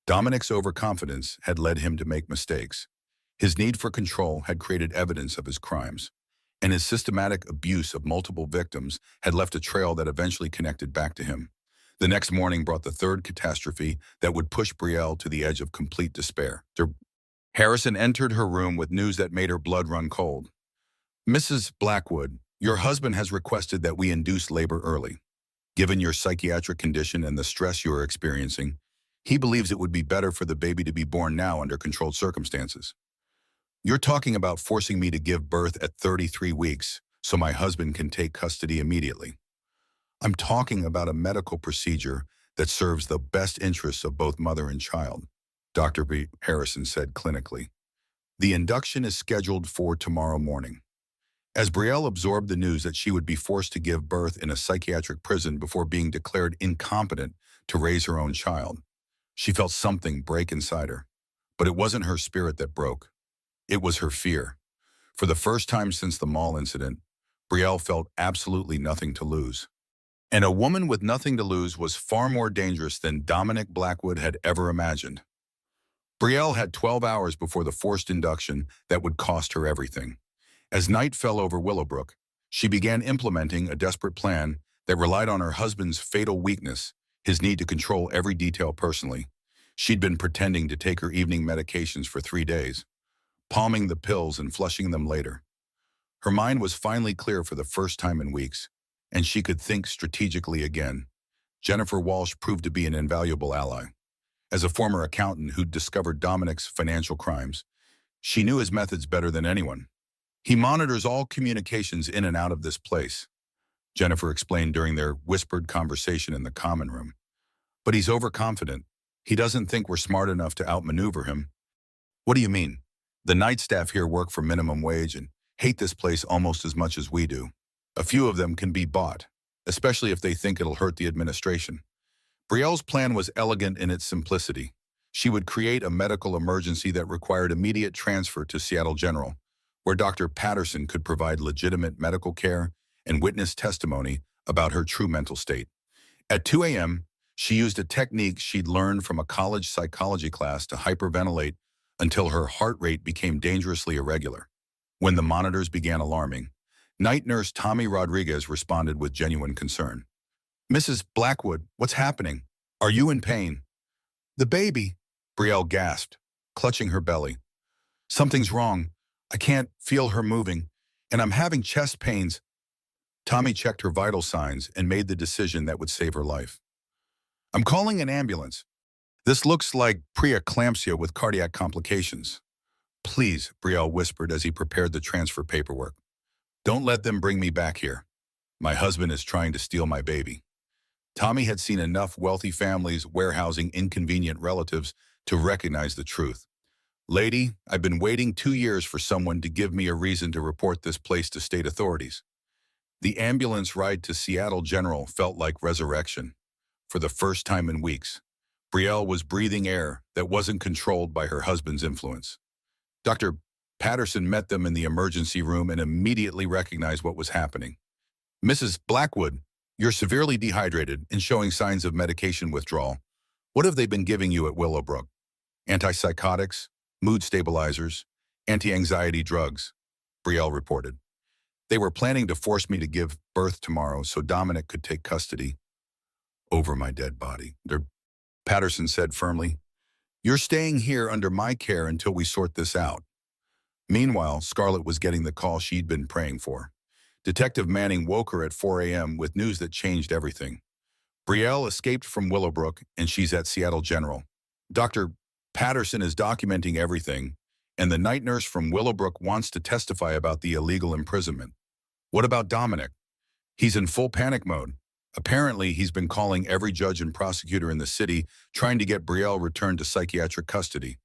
Dominic's overconfidence had led him to make mistakes. His need for control had created evidence of his crimes, and his systematic abuse of multiple victims had left a trail that eventually connected back to him. The next morning brought the third catastrophe that would push Brielle to the edge of complete despair. Harrison entered her room with news that made her blood run cold. "Mrs. Blackwood, your husband has requested that we induce labor early. Given your psychiatric condition and the stress you are experiencing, he believes it would be better for the baby to be born now under controlled circumstances. You're talking about forcing me to give birth at 33 weeks so my husband can take custody immediately. I'm talking about a medical procedure that serves the best interests of both mother and child," Dr. Harrison said clinically. "The induction is scheduled for tomorrow morning." As Brielle absorbed the news that she would be forced to give birth in a psychiatric prison before being declared incompetent to raise her own child, she felt something break inside her. But it wasn't her spirit that broke. It was her fear. For the first time since the mall incident, Brielle felt absolutely nothing to lose. And a woman with nothing to lose was far more dangerous than Dominic Blackwood had ever imagined. Brielle had 12 hours before the forced induction that would cost her everything. As night fell over Willowbrook, she began implementing a desperate plan that relied on her husband's fatal weakness, his need to control every detail personally. She'd been pretending to take her evening medications for 3 days, palming the pills and flushing them later. Her mind was finally clear for the first time in weeks, and she could think strategically again. Jennifer Walsh proved to be an invaluable ally. As a former accountant who'd discovered Dominic's financial crimes, she knew his methods better than anyone. "He monitors all communications in and out of this place," Jennifer explained during their whispered conversation in the common room. "But he's overconfident. He doesn't think we're smart enough to outmaneuver him." "What do you mean?" "The night staff here work for minimum wage and hate this place almost as much as we do. A few of them can be bought, especially if they think it'll hurt the administration." Brielle's plan was elegant in its simplicity. She would create a medical emergency that required immediate transfer to Seattle General, where Dr. Patterson could provide legitimate medical care and witness testimony about her true mental state. At 2 a.m., she used a technique she'd learned from a college psychology class to hyperventilate until her heart rate became dangerously irregular. When the monitors began alarming, night nurse Tommy Rodriguez responded with genuine concern. "Mrs. Blackwood, what's happening? Are you in pain?" "The baby," Brielle gasped, clutching her belly. "Something's wrong. I can't feel her moving, and I'm having chest pains." Tommy checked her vital signs and made the decision that would save her life. "I'm calling an ambulance. This looks like preeclampsia with cardiac complications." "Please," Brielle whispered as he prepared the transfer paperwork. "Don't let them bring me back here. My husband is trying to steal my baby." Tommy had seen enough wealthy families warehousing inconvenient relatives to recognize the truth. "Lady, I've been waiting 2 years for someone to give me a reason to report this place to state authorities." The ambulance ride to Seattle General felt like resurrection. For the first time in weeks, Brielle was breathing air that wasn't controlled by her husband's influence. Dr. Patterson met them in the emergency room and immediately recognized what was happening. "Mrs. Blackwood, you're severely dehydrated and showing signs of medication withdrawal. What have they been giving you at Willowbrook? Antipsychotics, mood stabilizers, anti-anxiety drugs, Brielle reported. They were planning to force me to give birth tomorrow so Dominic could take custody over my dead body. Patterson said firmly, "You're staying here under my care until we sort this out." Meanwhile, Scarlett was getting the call she'd been praying for. Detective Manning woke her at 4 a.m. with news that changed everything. Brielle escaped from Willowbrook, and she's at Seattle General. Dr. Patterson is documenting everything, and the night nurse from Willowbrook wants to testify about the illegal imprisonment. What about Dominic? He's in full panic mode. Apparently, he's been calling every judge and prosecutor in the city trying to get Brielle returned to psychiatric custody.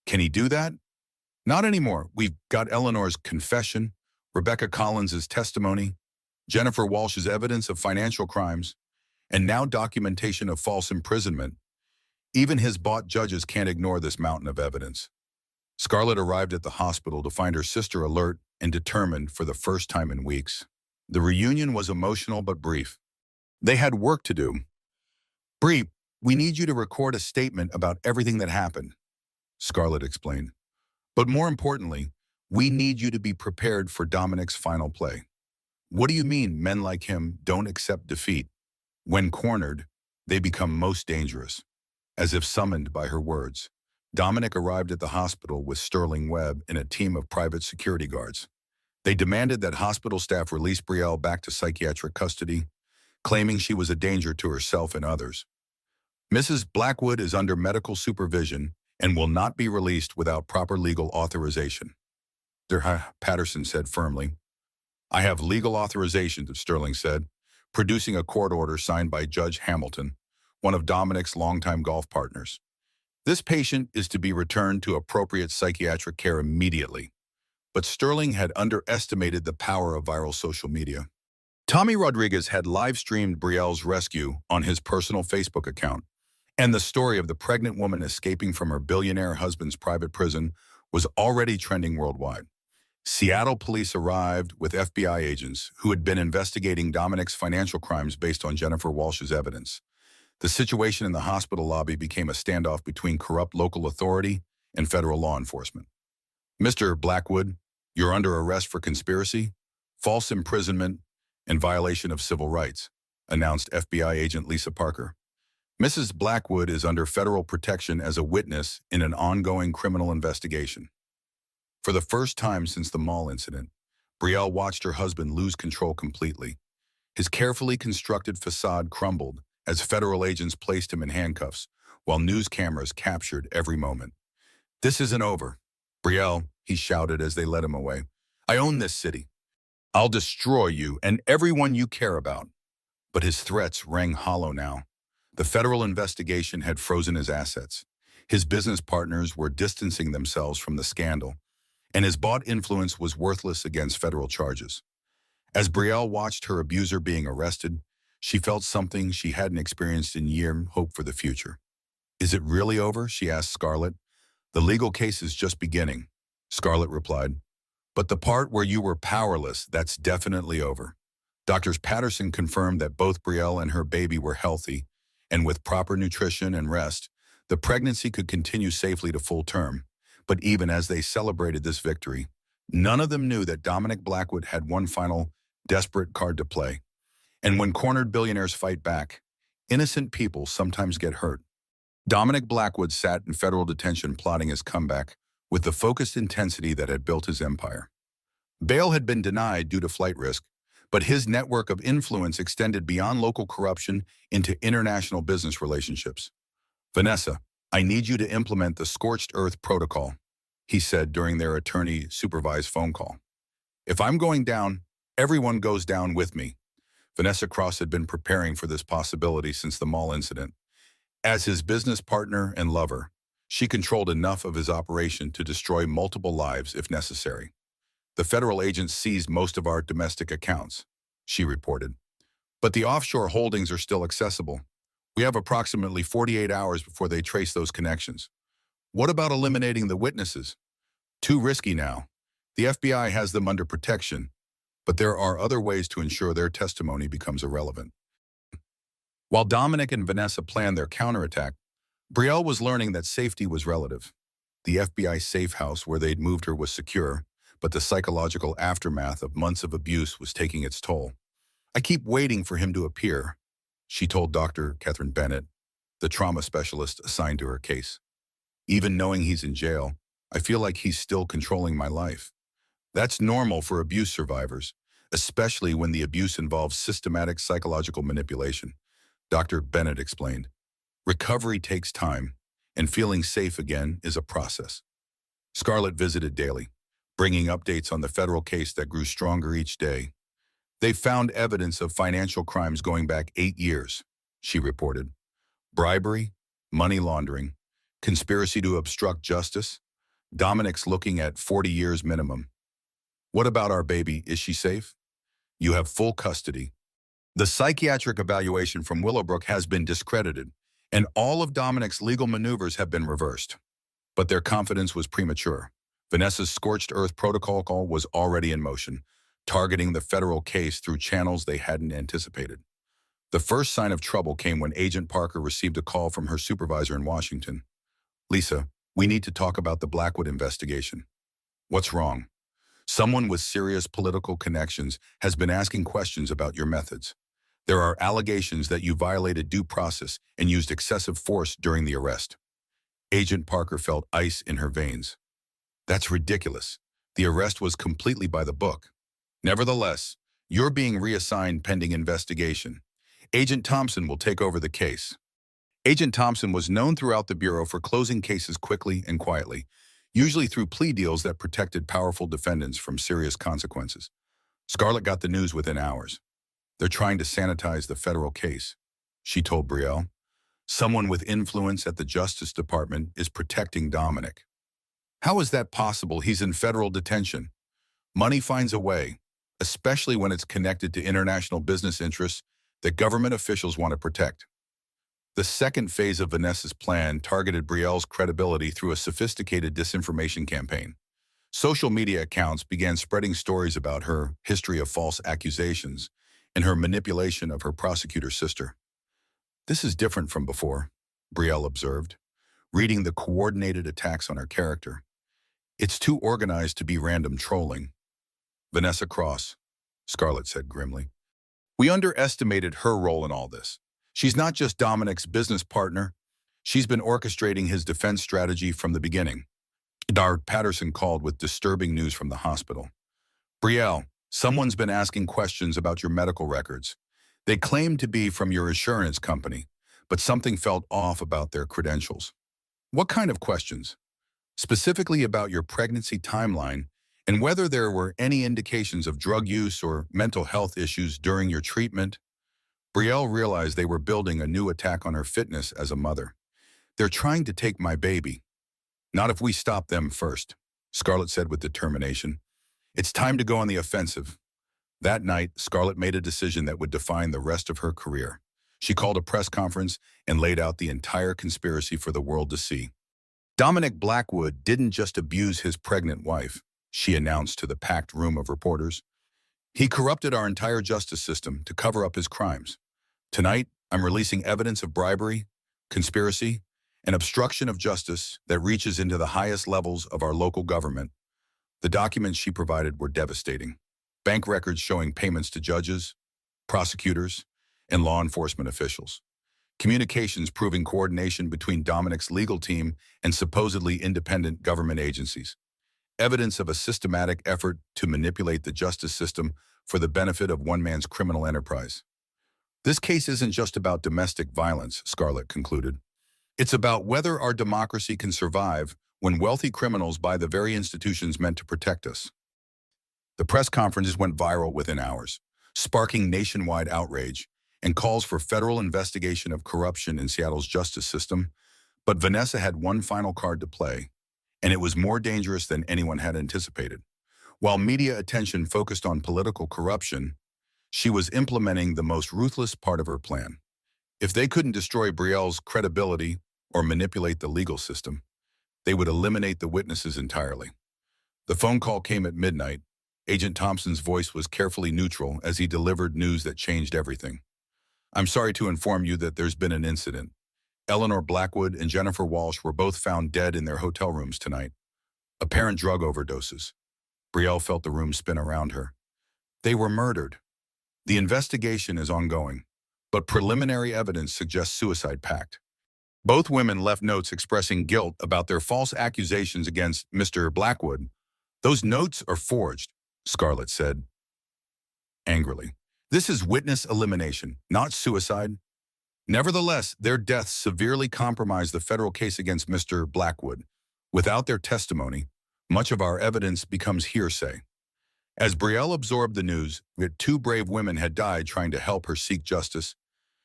Can he do that? Not anymore. We've got Eleanor's confession, Rebecca Collins' testimony, Jennifer Walsh's evidence of financial crimes, and now documentation of false imprisonment. Even his bought judges can't ignore this mountain of evidence. Scarlett arrived at the hospital to find her sister alert and determined for the first time in weeks. The reunion was emotional but brief. They had work to do. "Bree, we need you to record a statement about everything that happened," Scarlett explained. "But more importantly, we need you to be prepared for Dominic's final play." "What do you mean men like him don't accept defeat? When cornered, they become most dangerous." As if summoned by her words, Dominic arrived at the hospital with Sterling Webb and a team of private security guards. They demanded that hospital staff release Brielle back to psychiatric custody, claiming she was a danger to herself and others. "Mrs. Blackwood is under medical supervision and will not be released without proper legal authorization," Patterson said firmly. "I have legal authorization," Sterling said, producing a court order signed by Judge Hamilton, one of Dominic's longtime golf partners. "This patient is to be returned to appropriate psychiatric care immediately." But Sterling had underestimated the power of viral social media. Tommy Rodriguez had live-streamed Brielle's rescue on his personal Facebook account, and the story of the pregnant woman escaping from her billionaire husband's private prison was already trending worldwide. Seattle police arrived with FBI agents who had been investigating Dominic's financial crimes based on Jennifer Walsh's evidence. The situation in the hospital lobby became a standoff between corrupt local authority and federal law enforcement. "Mr. Blackwood, you're under arrest for conspiracy, false imprisonment, and violation of civil rights," announced FBI agent Lisa Parker. "Mrs. Blackwood is under federal protection as a witness in an ongoing criminal investigation." For the first time since the mall incident, Brielle watched her husband lose control completely. His carefully constructed facade crumbled as federal agents placed him in handcuffs, while news cameras captured every moment. "This isn't over. Brielle," he shouted as they led him away. "I own this city. I'll destroy you and everyone you care about." But his threats rang hollow now. The federal investigation had frozen his assets. His business partners were distancing themselves from the scandal, and his bought influence was worthless against federal charges. As Brielle watched her abuser being arrested, she felt something she hadn't experienced in years: hope for the future. "Is it really over?" she asked Scarlett. "The legal case is just beginning," Scarlett replied. "But the part where you were powerless, that's definitely over." Doctors Patterson confirmed that both Brielle and her baby were healthy, and with proper nutrition and rest, the pregnancy could continue safely to full term. But even as they celebrated this victory, none of them knew that Dominic Blackwood had one final, desperate card to play. And when cornered billionaires fight back, innocent people sometimes get hurt. Dominic Blackwood sat in federal detention plotting his comeback with the focused intensity that had built his empire. Bail had been denied due to flight risk, but his network of influence extended beyond local corruption into international business relationships. "Vanessa, I need you to implement the scorched earth protocol," he said during their attorney-supervised phone call. "If I'm going down, everyone goes down with me." Vanessa Cross had been preparing for this possibility since the mall incident. As his business partner and lover, she controlled enough of his operation to destroy multiple lives if necessary. "The federal agents seized most of our domestic accounts," she reported. "But the offshore holdings are still accessible. We have approximately 48 hours before they trace those connections." "What about eliminating the witnesses?" "Too risky now. The FBI has them under protection, but there are other ways to ensure their testimony becomes irrelevant." While Dominic and Vanessa planned their counterattack, Brielle was learning that safety was relative. The FBI safe house where they'd moved her was secure, but the psychological aftermath of months of abuse was taking its toll. I keep waiting for him to appear, she told Dr. Catherine Bennett, the trauma specialist assigned to her case. Even knowing he's in jail, I feel like he's still controlling my life. That's normal for abuse survivors, especially when the abuse involves systematic psychological manipulation, Dr. Bennett explained. Recovery takes time, and feeling safe again is a process. Scarlett visited daily, bringing updates on the federal case that grew stronger each day. They found evidence of financial crimes going back 8 years, she reported. Bribery, money laundering, conspiracy to obstruct justice. Dominic's looking at 40 years minimum. What about our baby? Is she safe? You have full custody. The psychiatric evaluation from Willowbrook has been discredited, and all of Dominic's legal maneuvers have been reversed. But their confidence was premature. Vanessa's scorched earth protocol call was already in motion, targeting the federal case through channels they hadn't anticipated. The first sign of trouble came when Agent Parker received a call from her supervisor in Washington. Lisa, we need to talk about the Blackwood investigation. What's wrong? Someone with serious political connections has been asking questions about your methods. There are allegations that you violated due process and used excessive force during the arrest. Agent Parker felt ice in her veins. That's ridiculous. The arrest was completely by the book. Nevertheless, you're being reassigned pending investigation. Agent Thompson will take over the case. Agent Thompson was known throughout the Bureau for closing cases quickly and quietly, usually through plea deals that protected powerful defendants from serious consequences. Scarlett got the news within hours. They're trying to sanitize the federal case, she told Brielle. Someone with influence at the Justice Department is protecting Dominic. How is that possible? He's in federal detention. Money finds a way, especially when it's connected to international business interests that government officials want to protect. The second phase of Vanessa's plan targeted Brielle's credibility through a sophisticated disinformation campaign. Social media accounts began spreading stories about her history of false accusations and her manipulation of her prosecutor's sister. This is different from before, Brielle observed, reading the coordinated attacks on her character. It's too organized to be random trolling. Vanessa Cross, Scarlett said grimly. We underestimated her role in all this. She's not just Dominic's business partner. She's been orchestrating his defense strategy from the beginning. Dart Patterson called with disturbing news from the hospital. Brielle, someone's been asking questions about your medical records. They claim to be from your insurance company, but something felt off about their credentials. What kind of questions? Specifically about your pregnancy timeline and whether there were any indications of drug use or mental health issues during your treatment. Brielle realized they were building a new attack on her fitness as a mother. They're trying to take my baby. Not if we stop them first, Scarlett said with determination. It's time to go on the offensive. That night, Scarlett made a decision that would define the rest of her career. She called a press conference and laid out the entire conspiracy for the world to see. Dominic Blackwood didn't just abuse his pregnant wife, she announced to the packed room of reporters. He corrupted our entire justice system to cover up his crimes. Tonight, I'm releasing evidence of bribery, conspiracy, and obstruction of justice that reaches into the highest levels of our local government. The documents she provided were devastating. Bank records showing payments to judges, prosecutors, and law enforcement officials. Communications proving coordination between Dominic's legal team and supposedly independent government agencies. Evidence of a systematic effort to manipulate the justice system for the benefit of one man's criminal enterprise. This case isn't just about domestic violence, Scarlett concluded. It's about whether our democracy can survive when wealthy criminals buy the very institutions meant to protect us. The press conferences went viral within hours, sparking nationwide outrage and calls for federal investigation of corruption in Seattle's justice system. But Vanessa had one final card to play, and it was more dangerous than anyone had anticipated. While media attention focused on political corruption, she was implementing the most ruthless part of her plan. If they couldn't destroy Brielle's credibility or manipulate the legal system, they would eliminate the witnesses entirely. The phone call came at midnight. Agent Thompson's voice was carefully neutral as he delivered news that changed everything. I'm sorry to inform you that there's been an incident. Eleanor Blackwood and Jennifer Walsh were both found dead in their hotel rooms tonight. Apparent drug overdoses. Brielle felt the room spin around her. They were murdered. The investigation is ongoing, but preliminary evidence suggests suicide pact. Both women left notes expressing guilt about their false accusations against Mr. Blackwood. Those notes are forged, Scarlett said angrily. This is witness elimination, not suicide. Nevertheless, their deaths severely compromised the federal case against Mr. Blackwood. Without their testimony, much of our evidence becomes hearsay. As Brielle absorbed the news that two brave women had died trying to help her seek justice,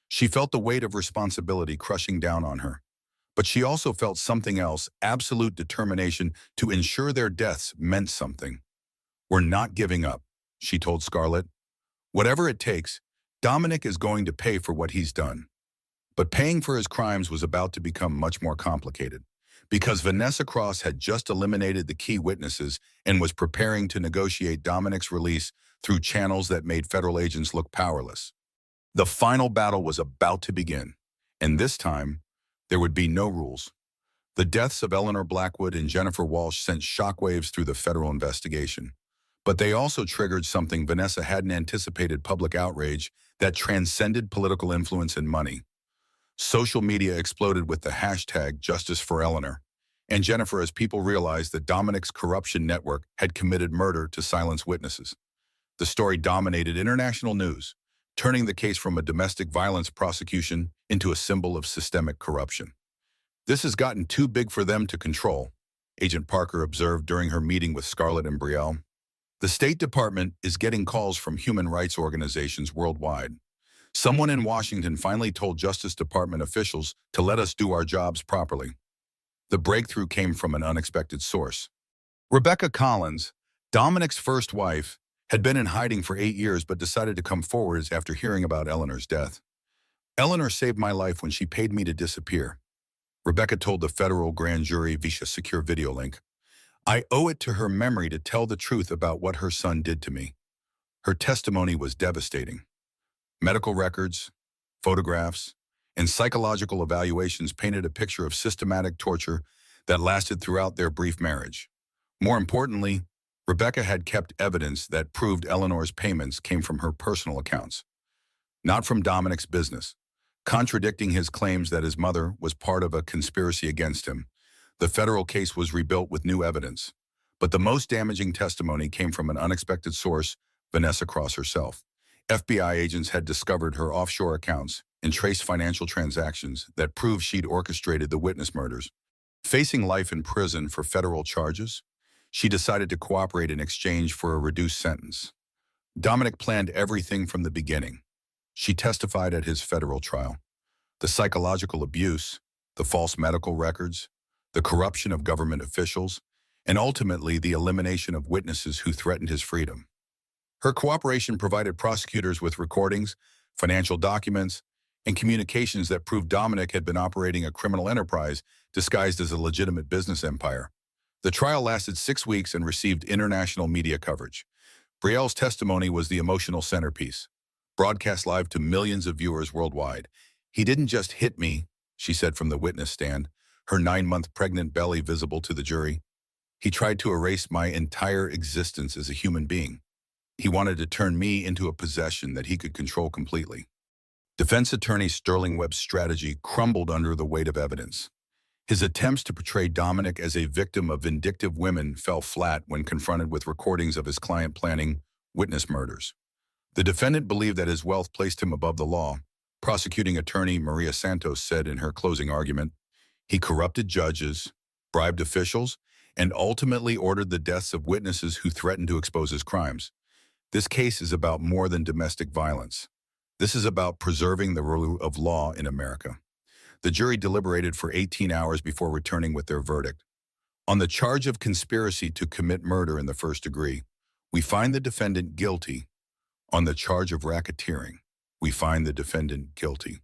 she felt the weight of responsibility crushing down on her. But she also felt something else, absolute determination to ensure their deaths meant something. We're not giving up, she told Scarlett. Whatever it takes, Dominic is going to pay for what he's done. But paying for his crimes was about to become much more complicated, because Vanessa Cross had just eliminated the key witnesses and was preparing to negotiate Dominic's release through channels that made federal agents look powerless. The final battle was about to begin, and this time, there would be no rules. The deaths of Eleanor Blackwood and Jennifer Walsh sent shockwaves through the federal investigation. But they also triggered something Vanessa hadn't anticipated: public outrage that transcended political influence and money. Social media exploded with the hashtag Justice for Eleanor and Jennifer as people realized that Dominic's corruption network had committed murder to silence witnesses. The story dominated international news, turning the case from a domestic violence prosecution into a symbol of systemic corruption. This has gotten too big for them to control, Agent Parker observed during her meeting with Scarlett and Brielle. The State Department is getting calls from human rights organizations worldwide. Someone in Washington finally told Justice Department officials to let us do our jobs properly. The breakthrough came from an unexpected source. Rebecca Collins, Dominic's first wife, had been in hiding for 8 years but decided to come forward after hearing about Eleanor's death. Eleanor saved my life when she paid me to disappear, Rebecca told the federal grand jury via a secure video link. I owe it to her memory to tell the truth about what her son did to me. Her testimony was devastating. Medical records, photographs, and psychological evaluations painted a picture of systematic torture that lasted throughout their brief marriage. More importantly, Rebecca had kept evidence that proved Eleanor's payments came from her personal accounts, not from Dominic's business, contradicting his claims that his mother was part of a conspiracy against him. The federal case was rebuilt with new evidence, but the most damaging testimony came from an unexpected source, Vanessa Cross herself. FBI agents had discovered her offshore accounts and traced financial transactions that proved she'd orchestrated the witness murders. Facing life in prison for federal charges, she decided to cooperate in exchange for a reduced sentence. Dominic planned everything from the beginning. She testified at his federal trial. The psychological abuse, the false medical records, the corruption of government officials, and ultimately the elimination of witnesses who threatened his freedom. Her cooperation provided prosecutors with recordings, financial documents, and communications that proved Dominic had been operating a criminal enterprise disguised as a legitimate business empire. The trial lasted 6 weeks and received international media coverage. Brielle's testimony was the emotional centerpiece, broadcast live to millions of viewers worldwide. He didn't just hit me, she said from the witness stand, her 9-month pregnant belly visible to the jury. He tried to erase my entire existence as a human being. He wanted to turn me into a possession that he could control completely. Defense attorney Sterling Webb's strategy crumbled under the weight of evidence. His attempts to portray Dominic as a victim of vindictive women fell flat when confronted with recordings of his client planning witness murders. The defendant believed that his wealth placed him above the law. Prosecuting attorney Maria Santos said in her closing argument, he corrupted judges, bribed officials, and ultimately ordered the deaths of witnesses who threatened to expose his crimes. This case is about more than domestic violence. This is about preserving the rule of law in America. The jury deliberated for 18 hours before returning with their verdict. On the charge of conspiracy to commit murder in the first degree, we find the defendant guilty. On the charge of racketeering, we find the defendant guilty.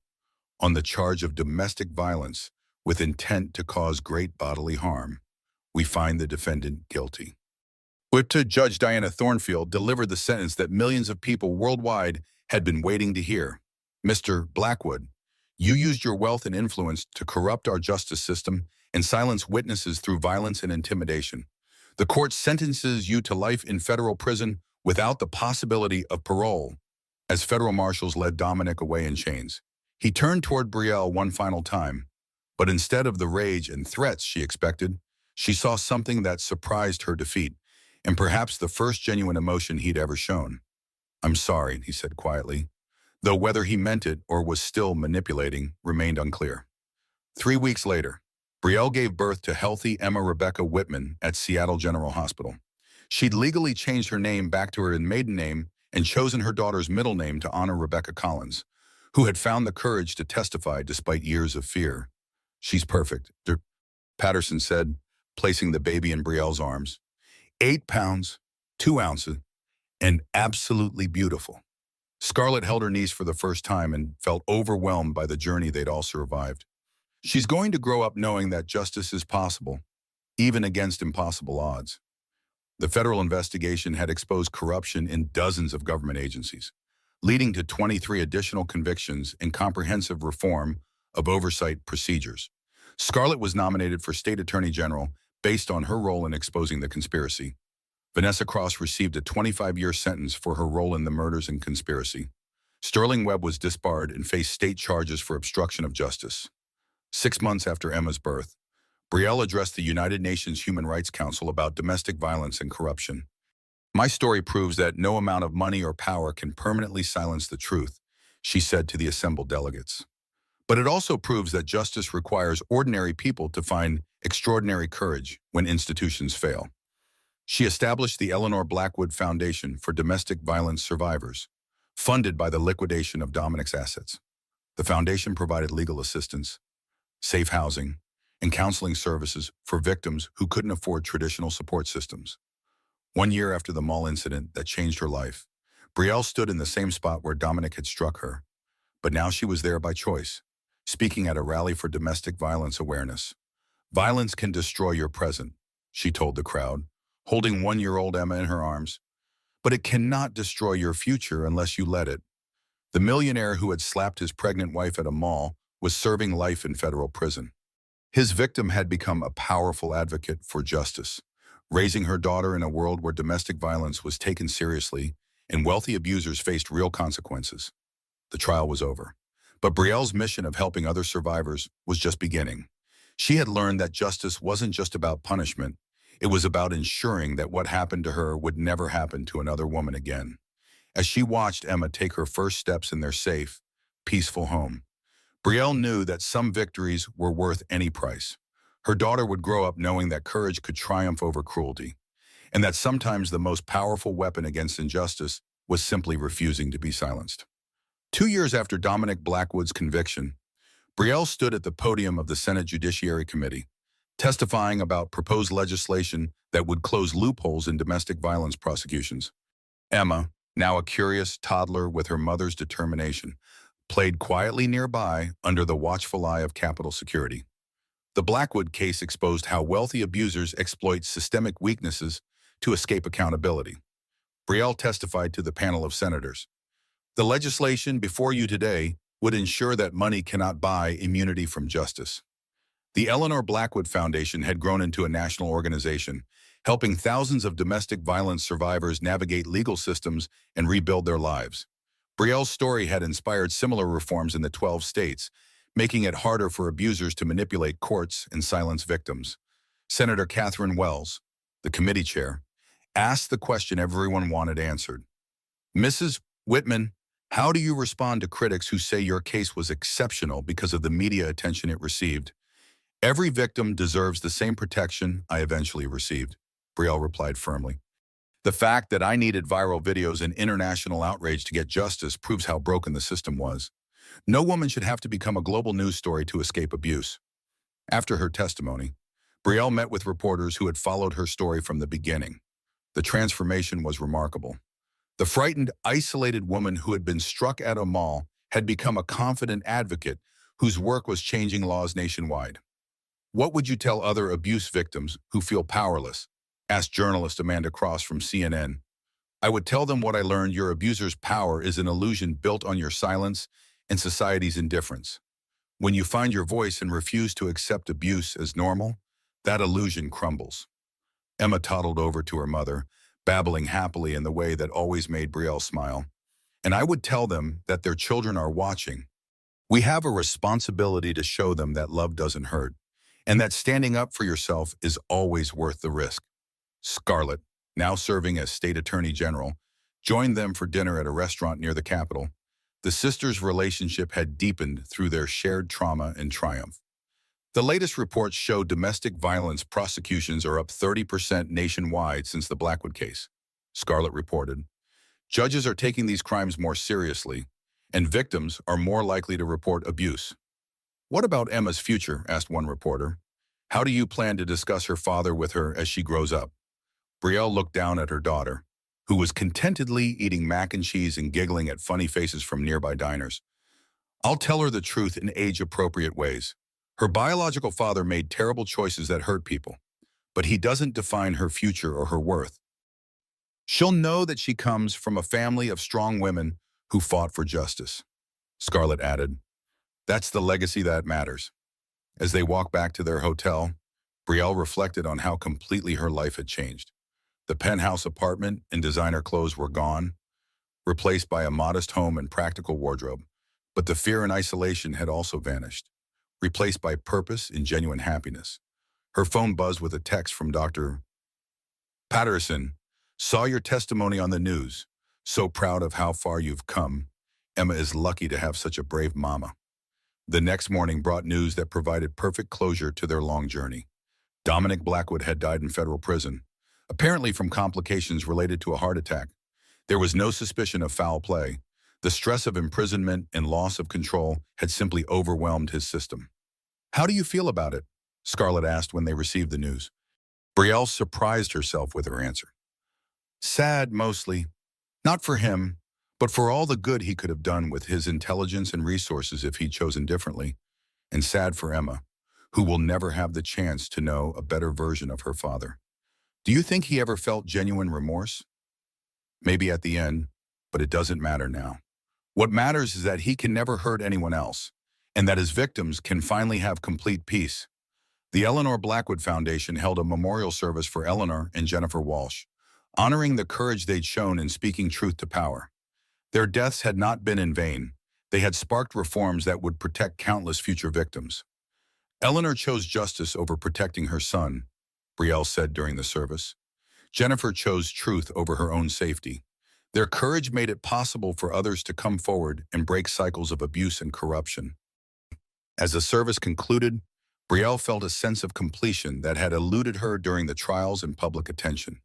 On the charge of domestic violence with intent to cause great bodily harm, we find the defendant guilty. Judge Diana Thornfield delivered the sentence that millions of people worldwide had been waiting to hear. Mr. Blackwood, You used your wealth and influence to corrupt our justice system and silence witnesses through violence and intimidation. The court sentences you to life in federal prison without the possibility of parole. As federal marshals led Dominic away in chains, he turned toward Brielle one final time. But instead of the rage and threats she expected, she saw something that surprised her defeat, and perhaps the first genuine emotion he'd ever shown. "I'm sorry," he said quietly, though whether he meant it or was still manipulating remained unclear. 3 weeks later, Brielle gave birth to healthy Emma Rebecca Whitman at Seattle General Hospital. She'd legally changed her name back to her maiden name and chosen her daughter's middle name to honor Rebecca Collins, who had found the courage to testify despite years of fear. "She's perfect," Patterson said, placing the baby in Brielle's arms. 8 pounds, 2 ounces, and absolutely beautiful. Scarlett held her niece for the first time and felt overwhelmed by the journey they'd all survived. She's going to grow up knowing that justice is possible, even against impossible odds. The federal investigation had exposed corruption in dozens of government agencies, leading to 23 additional convictions and comprehensive reform of oversight procedures. Scarlett was nominated for State Attorney General based on her role in exposing the conspiracy. Vanessa Cross received a 25-year sentence for her role in the murders and conspiracy. Sterling Webb was disbarred and faced state charges for obstruction of justice. 6 months after Emma's birth, Brielle addressed the United Nations Human Rights Council about domestic violence and corruption. "My story proves that no amount of money or power can permanently silence the truth," she said to the assembled delegates. "But it also proves that justice requires ordinary people to find extraordinary courage when institutions fail." She established the Eleanor Blackwood Foundation for Domestic Violence Survivors, funded by the liquidation of Dominic's assets. The foundation provided legal assistance, safe housing, and counseling services for victims who couldn't afford traditional support systems. 1 year after the mall incident that changed her life, Brielle stood in the same spot where Dominic had struck her, but now she was there by choice, speaking at a rally for domestic violence awareness. "Violence can destroy your present," she told the crowd, holding 1-year-old Emma in her arms, "but it cannot destroy your future unless you let it." The millionaire who had slapped his pregnant wife at a mall was serving life in federal prison. His victim had become a powerful advocate for justice, raising her daughter in a world where domestic violence was taken seriously and wealthy abusers faced real consequences. The trial was over, but Brielle's mission of helping other survivors was just beginning. She had learned that justice wasn't just about punishment, it was about ensuring that what happened to her would never happen to another woman again. As she watched Emma take her first steps in their safe, peaceful home, Brielle knew that some victories were worth any price. Her daughter would grow up knowing that courage could triumph over cruelty, and that sometimes the most powerful weapon against injustice was simply refusing to be silenced. 2 years after Dominic Blackwood's conviction, Brielle stood at the podium of the Senate Judiciary Committee, testifying about proposed legislation that would close loopholes in domestic violence prosecutions. Emma, now a curious toddler with her mother's determination, played quietly nearby under the watchful eye of Capitol Security. The Blackwood case exposed how wealthy abusers exploit systemic weaknesses to escape accountability. Brielle testified to the panel of senators. "The legislation before you today would ensure that money cannot buy immunity from justice." The Eleanor Blackwood Foundation had grown into a national organization, helping thousands of domestic violence survivors navigate legal systems and rebuild their lives. Brielle's story had inspired similar reforms in the 12 states, making it harder for abusers to manipulate courts and silence victims. Senator Catherine Wells, the committee chair, asked the question everyone wanted answered. "Mrs. Whitman, how do you respond to critics who say your case was exceptional because of the media attention it received?" "Every victim deserves the same protection I eventually received," Brielle replied firmly. "The fact that I needed viral videos and international outrage to get justice proves how broken the system was. No woman should have to become a global news story to escape abuse." After her testimony, Brielle met with reporters who had followed her story from the beginning. The transformation was remarkable. The frightened, isolated woman who had been struck at a mall had become a confident advocate whose work was changing laws nationwide. "What would you tell other abuse victims who feel powerless?" asked journalist Amanda Cross from CNN. "I would tell them what I learned: your abuser's power is an illusion built on your silence and society's indifference. When you find your voice and refuse to accept abuse as normal, that illusion crumbles. Emma toddled over to her mother, babbling happily in the way that always made Brielle smile. And I would tell them that their children are watching. We have a responsibility to show them that love doesn't hurt, and that standing up for yourself is always worth the risk. Scarlett, now serving as State Attorney General, joined them for dinner at a restaurant near the Capitol. The sisters' relationship had deepened through their shared trauma and triumph. The latest reports show domestic violence prosecutions are up 30% nationwide since the Blackwood case, Scarlett reported. Judges are taking these crimes more seriously, and victims are more likely to report abuse. What about Emma's future? Asked one reporter. How do you plan to discuss her father with her as she grows up? Brielle looked down at her daughter, who was contentedly eating mac and cheese and giggling at funny faces from nearby diners. I'll tell her the truth in age-appropriate ways. Her biological father made terrible choices that hurt people, but he doesn't define her future or her worth. She'll know that she comes from a family of strong women who fought for justice. Scarlett added, that's the legacy that matters. As they walked back to their hotel, Brielle reflected on how completely her life had changed. The penthouse apartment and designer clothes were gone, replaced by a modest home and practical wardrobe. But the fear and isolation had also vanished, replaced by purpose and genuine happiness. Her phone buzzed with a text from Dr. Patterson. Saw your testimony on the news. So proud of how far you've come. Emma is lucky to have such a brave mama. The next morning brought news that provided perfect closure to their long journey. Dominic Blackwood had died in federal prison, apparently from complications related to a heart attack. There was no suspicion of foul play. The stress of imprisonment and loss of control had simply overwhelmed his system. How do you feel about it? Scarlett asked when they received the news. Brielle surprised herself with her answer. Sad, mostly. Not for him, but for all the good he could have done with his intelligence and resources if he'd chosen differently. And sad for Emma, who will never have the chance to know a better version of her father. Do you think he ever felt genuine remorse? Maybe at the end, but it doesn't matter now. What matters is that he can never hurt anyone else, and that his victims can finally have complete peace. The Eleanor Blackwood Foundation held a memorial service for Eleanor and Jennifer Walsh, honoring the courage they'd shown in speaking truth to power. Their deaths had not been in vain. They had sparked reforms that would protect countless future victims. Eleanor chose justice over protecting her son, Brielle said during the service. Jennifer chose truth over her own safety. Their courage made it possible for others to come forward and break cycles of abuse and corruption. As the service concluded, Brielle felt a sense of completion that had eluded her during the trials and public attention.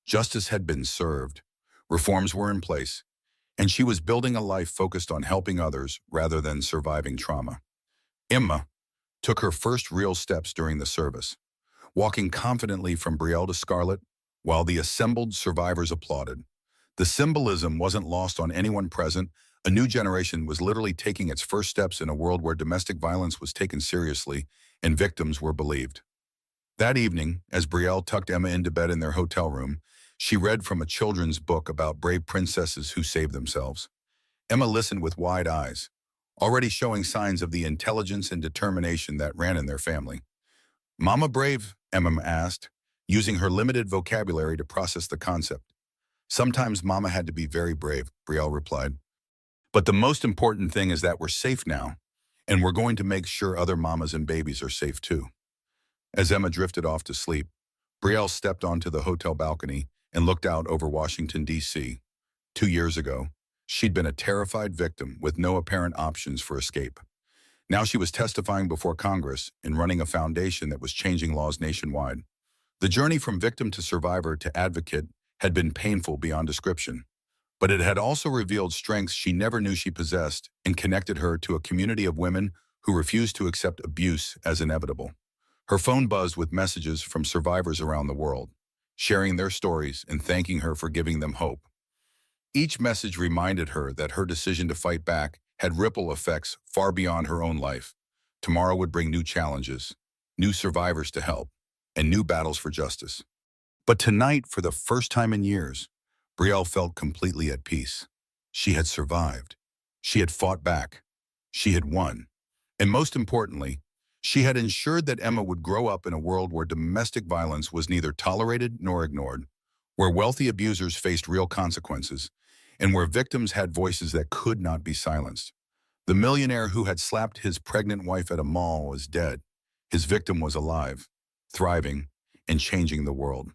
Justice had been served, reforms were in place, and she was building a life focused on helping others rather than surviving trauma. Emma took her first real steps during the service, walking confidently from Brielle to Scarlett while the assembled survivors applauded. The symbolism wasn't lost on anyone present. A new generation was literally taking its first steps in a world where domestic violence was taken seriously and victims were believed. That evening, as Brielle tucked Emma into bed in their hotel room, she read from a children's book about brave princesses who saved themselves. Emma listened with wide eyes, already showing signs of the intelligence and determination that ran in their family. Mama brave? Emma asked, using her limited vocabulary to process the concept. Sometimes Mama had to be very brave, Brielle replied. But the most important thing is that we're safe now, and we're going to make sure other mamas and babies are safe too. As Emma drifted off to sleep, Brielle stepped onto the hotel balcony and looked out over Washington, D.C. 2 years ago, she'd been a terrified victim with no apparent options for escape. Now she was testifying before Congress and running a foundation that was changing laws nationwide. The journey from victim to survivor to advocate had been painful beyond description, but it had also revealed strengths she never knew she possessed and connected her to a community of women who refused to accept abuse as inevitable. Her phone buzzed with messages from survivors around the world, sharing their stories and thanking her for giving them hope. Each message reminded her that her decision to fight back had ripple effects far beyond her own life. Tomorrow would bring new challenges, new survivors to help, and new battles for justice. But tonight, for the first time in years, Brielle felt completely at peace. She had survived. She had fought back. She had won. And most importantly, she had ensured that Emma would grow up in a world where domestic violence was neither tolerated nor ignored, where wealthy abusers faced real consequences, and where victims had voices that could not be silenced. The millionaire who had slapped his pregnant wife at a mall was dead. His victim was alive, thriving, and changing the world.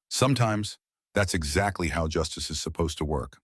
Sometimes, that's exactly how justice is supposed to work.